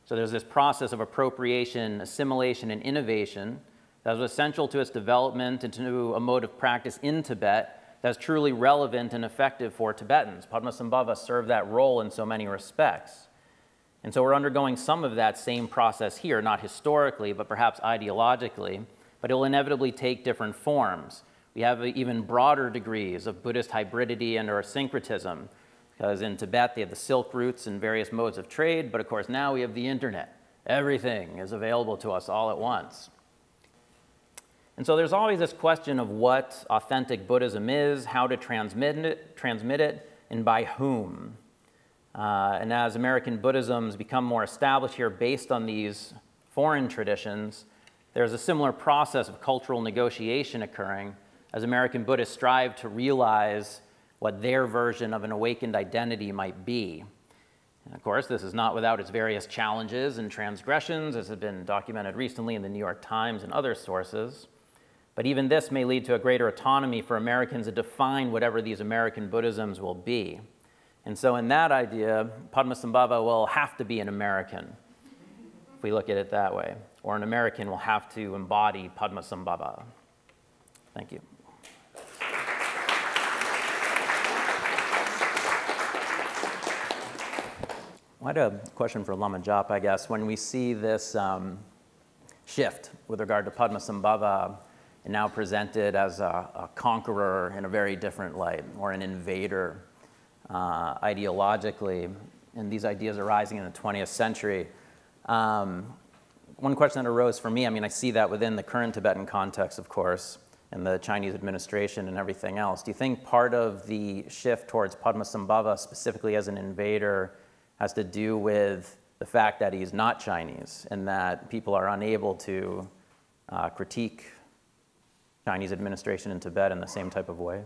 So there's this process of appropriation, assimilation, and innovation that was essential to its development into a mode of practice in Tibet that's truly relevant and effective for Tibetans. Padmasambhava served that role in so many respects. And so we're undergoing some of that same process here, not historically, but perhaps ideologically, but it will inevitably take different forms. We have even broader degrees of Buddhist hybridity and or syncretism, because in Tibet they have the silk routes and various modes of trade, but of course now we have the internet. Everything is available to us all at once. And so there's always this question of what authentic Buddhism is, how to transmit it, and by whom. And as American Buddhisms become more established here based on these foreign traditions, there's a similar process of cultural negotiation occurring as American Buddhists strive to realize what their version of an awakened identity might be. And of course, this is not without its various challenges and transgressions, as have been documented recently in the New York Times and other sources. But even this may lead to a greater autonomy for Americans to define whatever these American Buddhisms will be. And so in that idea, Padmasambhava will have to be an American, if we look at it that way. Or an American will have to embody Padmasambhava. Thank you. I had a question for Lama Jabb, I guess. When we see this shift with regard to Padmasambhava, and now presented as a conqueror in a very different light, or an invader ideologically, and these ideas arising in the 20th century. One question that arose for me, I see that within the current Tibetan context, of course, and the Chinese administration and everything else. Do you think part of the shift towards Padmasambhava, specifically as an invader, has to do with the fact that he's not Chinese, and that people are unable to critique Chinese administration in Tibet in the same type of way?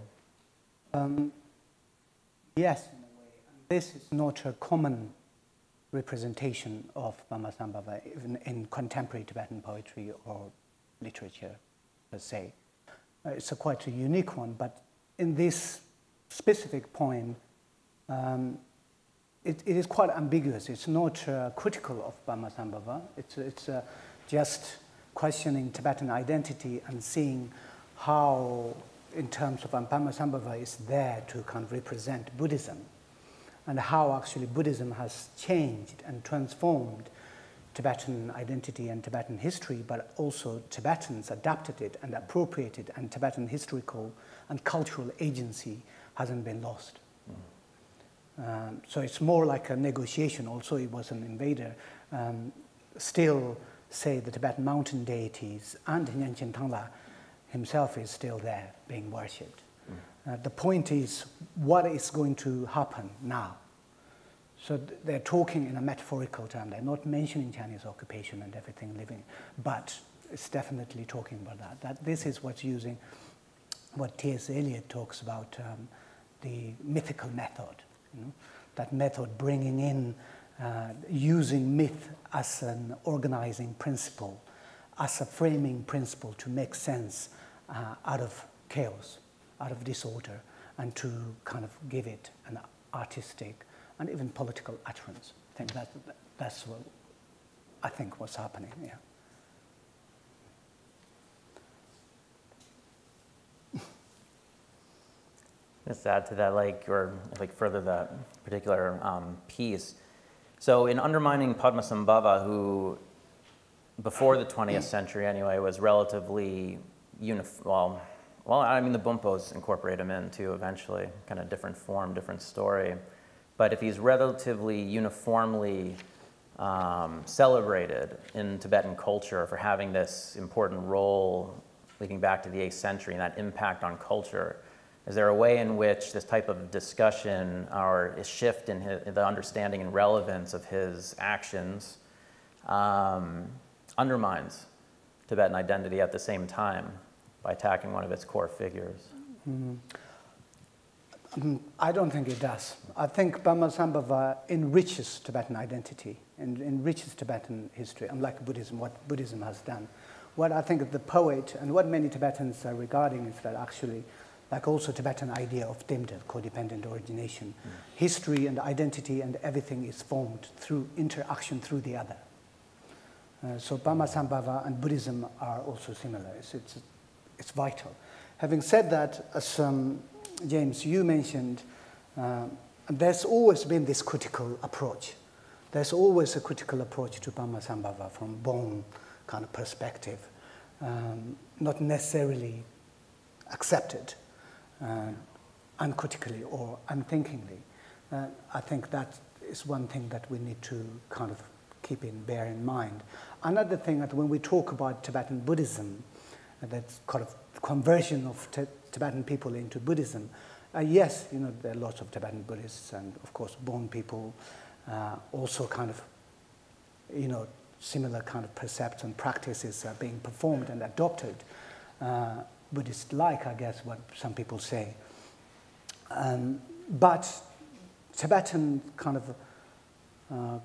Yes, in a way. This is not a common representation of Padmasambhava, even in contemporary Tibetan poetry or literature, per se. It's quite a unique one, but in this specific poem, it is quite ambiguous. It's not critical of Padmasambhava. It's just questioning Tibetan identity and seeing how, in terms of Padmasambhava, is there to kind of represent Buddhism, and how actually Buddhism has changed and transformed Tibetan identity and Tibetan history, but also Tibetans adapted it and appropriated, and Tibetan historical and cultural agency hasn't been lost. So it's more like a negotiation. Also, it was an invader. Still, say, the Tibetan mountain deities and Nyenchen Thanglha himself is still there being worshipped. The point is, what is going to happen now? So they're talking in a metaphorical term. They're not mentioning Chinese occupation and everything living, but it's definitely talking about that. That this is what's using what T.S. Eliot talks about, the mythical method. That method bringing in, using myth as an organizing principle, as a framing principle to make sense out of chaos, out of disorder, and to kind of give it an artistic and even political utterance. I think that's what I think what's happening, yeah. Just add to that, or further that particular piece. So in undermining Padmasambhava, who before the 20th century anyway was relatively the Bumpos incorporate him in too eventually, kind of different form, different story. But if he's relatively uniformly celebrated in Tibetan culture for having this important role leading back to the 8th century and that impact on culture? Is there a way in which this type of discussion or a shift in the understanding and relevance of his actions undermines Tibetan identity at the same time by attacking one of its core figures? I don't think it does. I think Padmasambhava enriches Tibetan identity and enriches Tibetan history, unlike Buddhism, what Buddhism has done. What I think the poet and what many Tibetans are regarding is that actually, like also Tibetan idea of dimda, codependent origination, history and identity and everything is formed through interaction through the other. So Padmasambhava and Buddhism are also similar. It's vital. Having said that, as James, you mentioned, there's always been this critical approach. There's always a critical approach to Padmasambhava from Bon kind of perspective, not necessarily accepted uncritically or unthinkingly. I think that is one thing that we need to kind of bear in mind. Another thing that when we talk about Tibetan Buddhism, that's kind of conversion of Tibetan people into Buddhism, yes, there are lots of Tibetan Buddhists and of course Bon people also kind of, similar kind of precepts and practices are being performed and adopted, Buddhist-like, I guess, what some people say. But Tibetan kind of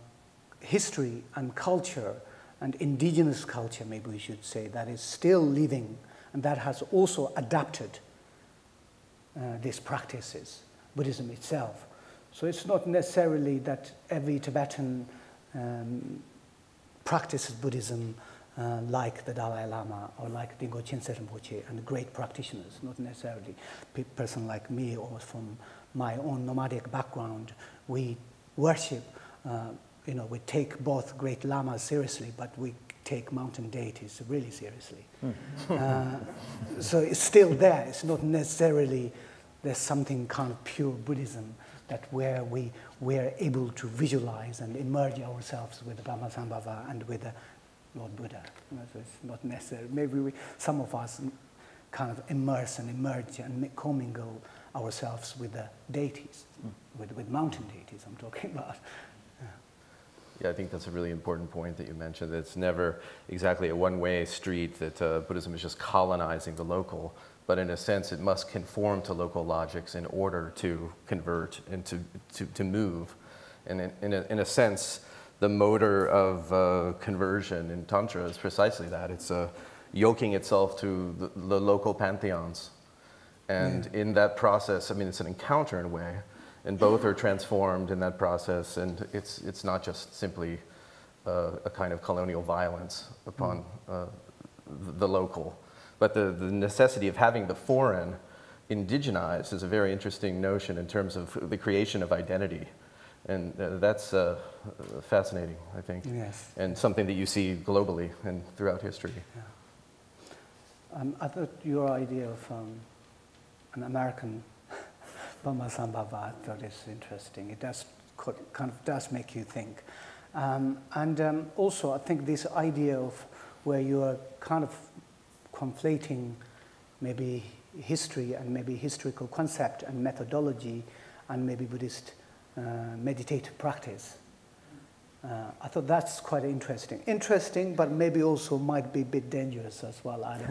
history and culture and indigenous culture, maybe we should say, that is still living and that has also adapted these practices, Buddhism itself. So it's not necessarily that every Tibetan practices Buddhism like the Dalai Lama or like Dingo Chinse Rinpoche and great practitioners, not necessarily. A person like me or from my own nomadic background, we worship, we take both great lamas seriously, but we take mountain deities really seriously. So it's still there. It's not necessarily there's something kind of pure Buddhism that where we are able to visualize and immerse ourselves with the Padmasambhava and with the Lord Buddha. So it's not necessary. Maybe some of us kind of immerse and emerge and commingle ourselves with the deities, with mountain deities I'm talking about. Yeah, I think that's a really important point that you mentioned. It's never exactly a one-way street that Buddhism is just colonizing the local, but in a sense it must conform to local logics in order to convert and to move. And in a sense, the motor of conversion in Tantra is precisely that. It's yoking itself to the local pantheons. And in that process, I mean, it's an encounter in a way, and both are transformed in that process, and it's not just simply a kind of colonial violence upon the local, but the necessity of having the foreign indigenized is a very interesting notion in terms of the creation of identity, and that's fascinating, I think, and something that you see globally and throughout history. I thought your idea of an American Padmasambhava, I thought it's interesting. It does kind of does make you think. And also, I think this idea of where you are kind of conflating maybe history and maybe historical concept and methodology and maybe Buddhist meditative practice. I thought that's quite interesting. Interesting, but maybe also might be a bit dangerous as well. I don't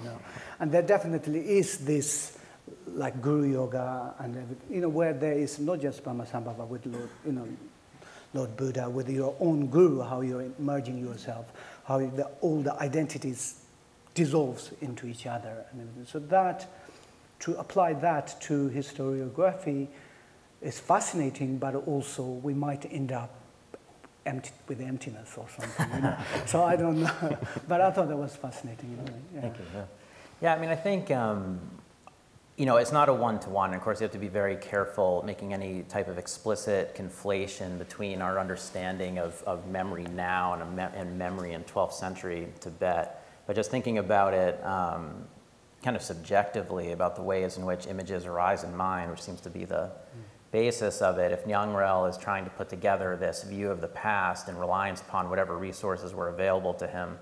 know, And there definitely is this, like Guru Yoga, and where there is not just Padmasambhava with Lord Buddha, with your own Guru, how you're merging yourself, how all the identities dissolves into each other, and so that to apply that to historiography is fascinating, but also we might end up with emptiness or something. So I don't know, but I thought that was fascinating. Thank you. Yeah, I mean, I think. It's not a one-to-one. Of course, you have to be very careful making any type of explicit conflation between our understanding of memory now and memory in 12th century Tibet. But just thinking about it kind of subjectively, about the ways in which images arise in mind, which seems to be the basis of it, if Nyangrel is trying to put together this view of the past in reliance upon whatever resources were available to him,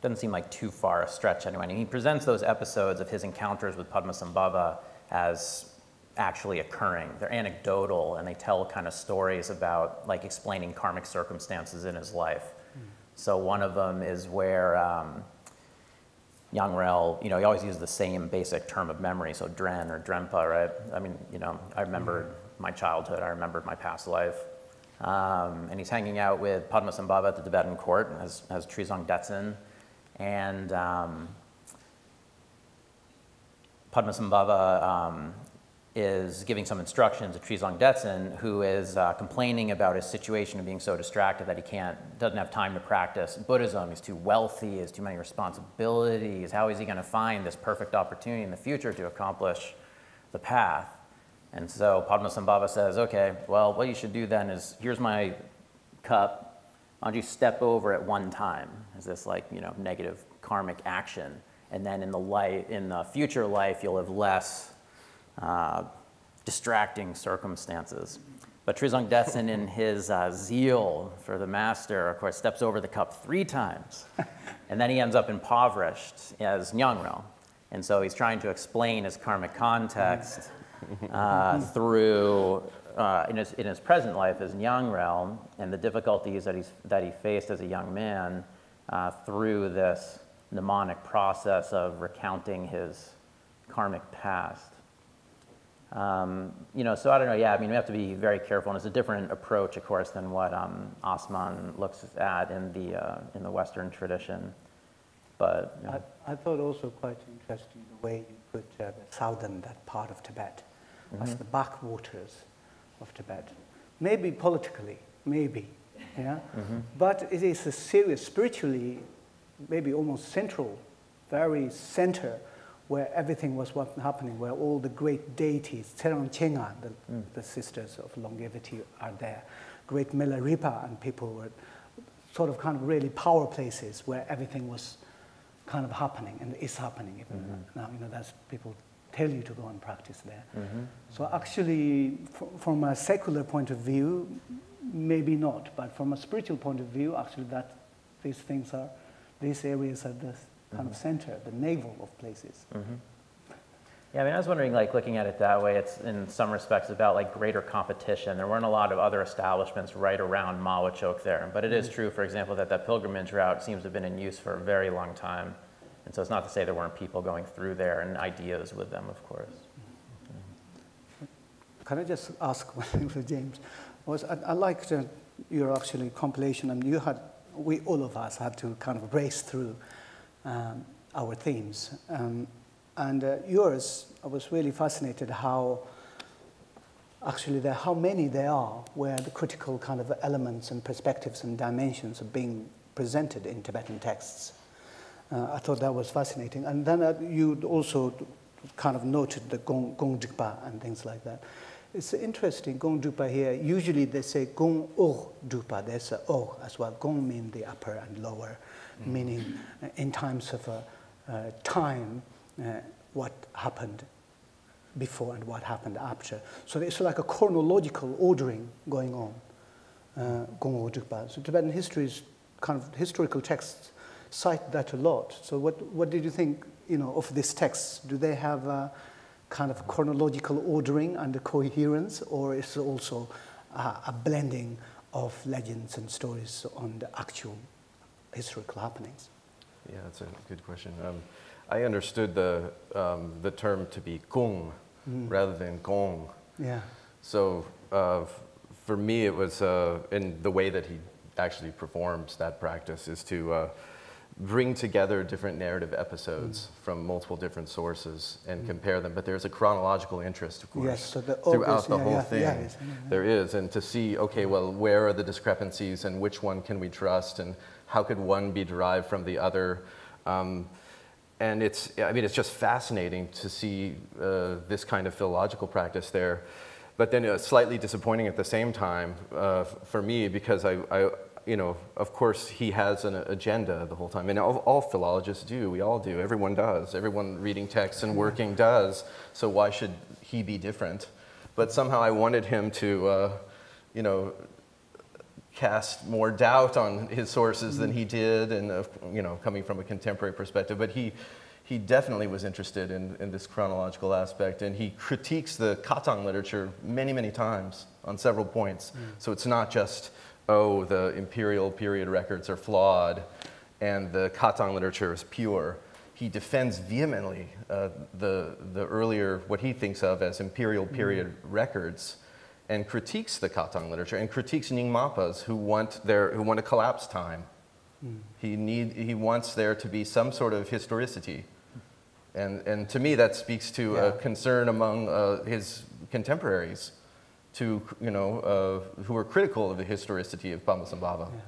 doesn't seem like too far a stretch anyway. And he presents those episodes of his encounters with Padmasambhava as actually occurring. They're anecdotal, and they tell kind of stories about like explaining karmic circumstances in his life. So one of them is where Nyangrel, he always uses the same basic term of memory, so dren or drenpa, right? I mean, I remembered my childhood, I remembered my past life. And he's hanging out with Padmasambhava at the Tibetan court, as Trizong Detsen, and Padmasambhava is giving some instructions to Trizong Detsen, who is complaining about his situation of being so distracted that he doesn't have time to practice Buddhism. He's too wealthy, he has too many responsibilities. How is he going to find this perfect opportunity in the future to accomplish the path? And so Padmasambhava says, okay, well, what you should do then is, here's my cup. Why don't you step over at one time as this negative karmic action, and then in the future life you'll have less distracting circumstances. But Trizong Detsen, in his zeal for the master, of course, steps over the cup 3 times, and then he ends up impoverished as Nyangrel. And so he's trying to explain his karmic context through in his present life as Nyangrel, and the difficulties that he faced as a young man through this mnemonic process of recounting his karmic past. So I don't know. Yeah, I mean, we have to be very careful, and it's a different approach, of course, than what Osman looks at in the Western tradition. But I thought also quite interesting the way you put the southern, that part of Tibet, as the backwaters of Tibet. Maybe politically, maybe, yeah. But it is a serious, spiritually, maybe almost central, very center, where everything was happening, where all the great deities, Tserang Chenga, the sisters of longevity, are there. Great Milarepa, and people were sort of kind of really power places where everything was kind of happening and is happening even now. That's people tell you to go and practice there. So actually, from a secular point of view, maybe not, but from a spiritual point of view, actually these areas are the kind of center, the navel of places. Yeah, I mean, I was wondering, looking at it that way, it's in some respects about greater competition. There weren't a lot of other establishments right around Mawachok there, but it is true, for example, that pilgrimage route seems to have been in use for a very long time. And so it's not to say there weren't people going through there and ideas with them, of course. Can I just ask one thing for James? I liked your actually compilation, and all of us had to kind of race through our themes. And yours, I was really fascinated how many there are, where the critical kind of elements and perspectives and dimensions are being presented in Tibetan texts. I thought that was fascinating. And then you also kind of noted the Gong Dukpa and things like that. It's interesting, Gong Dukpa here, usually they say Gong O Dukpa, there's a O as well. Gong means the upper and lower, meaning in times of time, what happened before and what happened after. So it's like a chronological ordering going on, Gong O Dukpa. So Tibetan history is kind of historical texts cite that a lot. So what did you think, of this text? Do they have a kind of chronological ordering and a coherence, or is it also a blending of legends and stories on the actual historical happenings? Yeah, that's a good question. I understood the term to be gong rather than gong. Yeah. So for me, it was in the way that he actually performs that practice is to bring together different narrative episodes from multiple different sources and compare them. But there's a chronological interest, of course, yes, so throughout the whole thing. There is, and to see, okay, well, where are the discrepancies and which one can we trust and how could one be derived from the other? And it's just fascinating to see this kind of philological practice there. But then slightly disappointing at the same time for me, because of course, he has an agenda the whole time. And all philologists do. We all do. Everyone does. Everyone reading texts and working does. So why should he be different. But somehow I wanted him to, you know, cast more doubt on his sources than he did, and you know, coming from a contemporary perspective. But he definitely was interested in this chronological aspect, and he critiques the Katang literature many, many times on several points. So it's not just, oh, the imperial period records are flawed and the Katang literature is pure. He defends vehemently the earlier, what he thinks of as imperial period records, and critiques the Katang literature, and critiques Nyingmapas who want a collapse time. He wants there to be some sort of historicity. And to me, that speaks to a concern among his contemporaries, who were critical of the historicity of Padmasambhava. Yeah.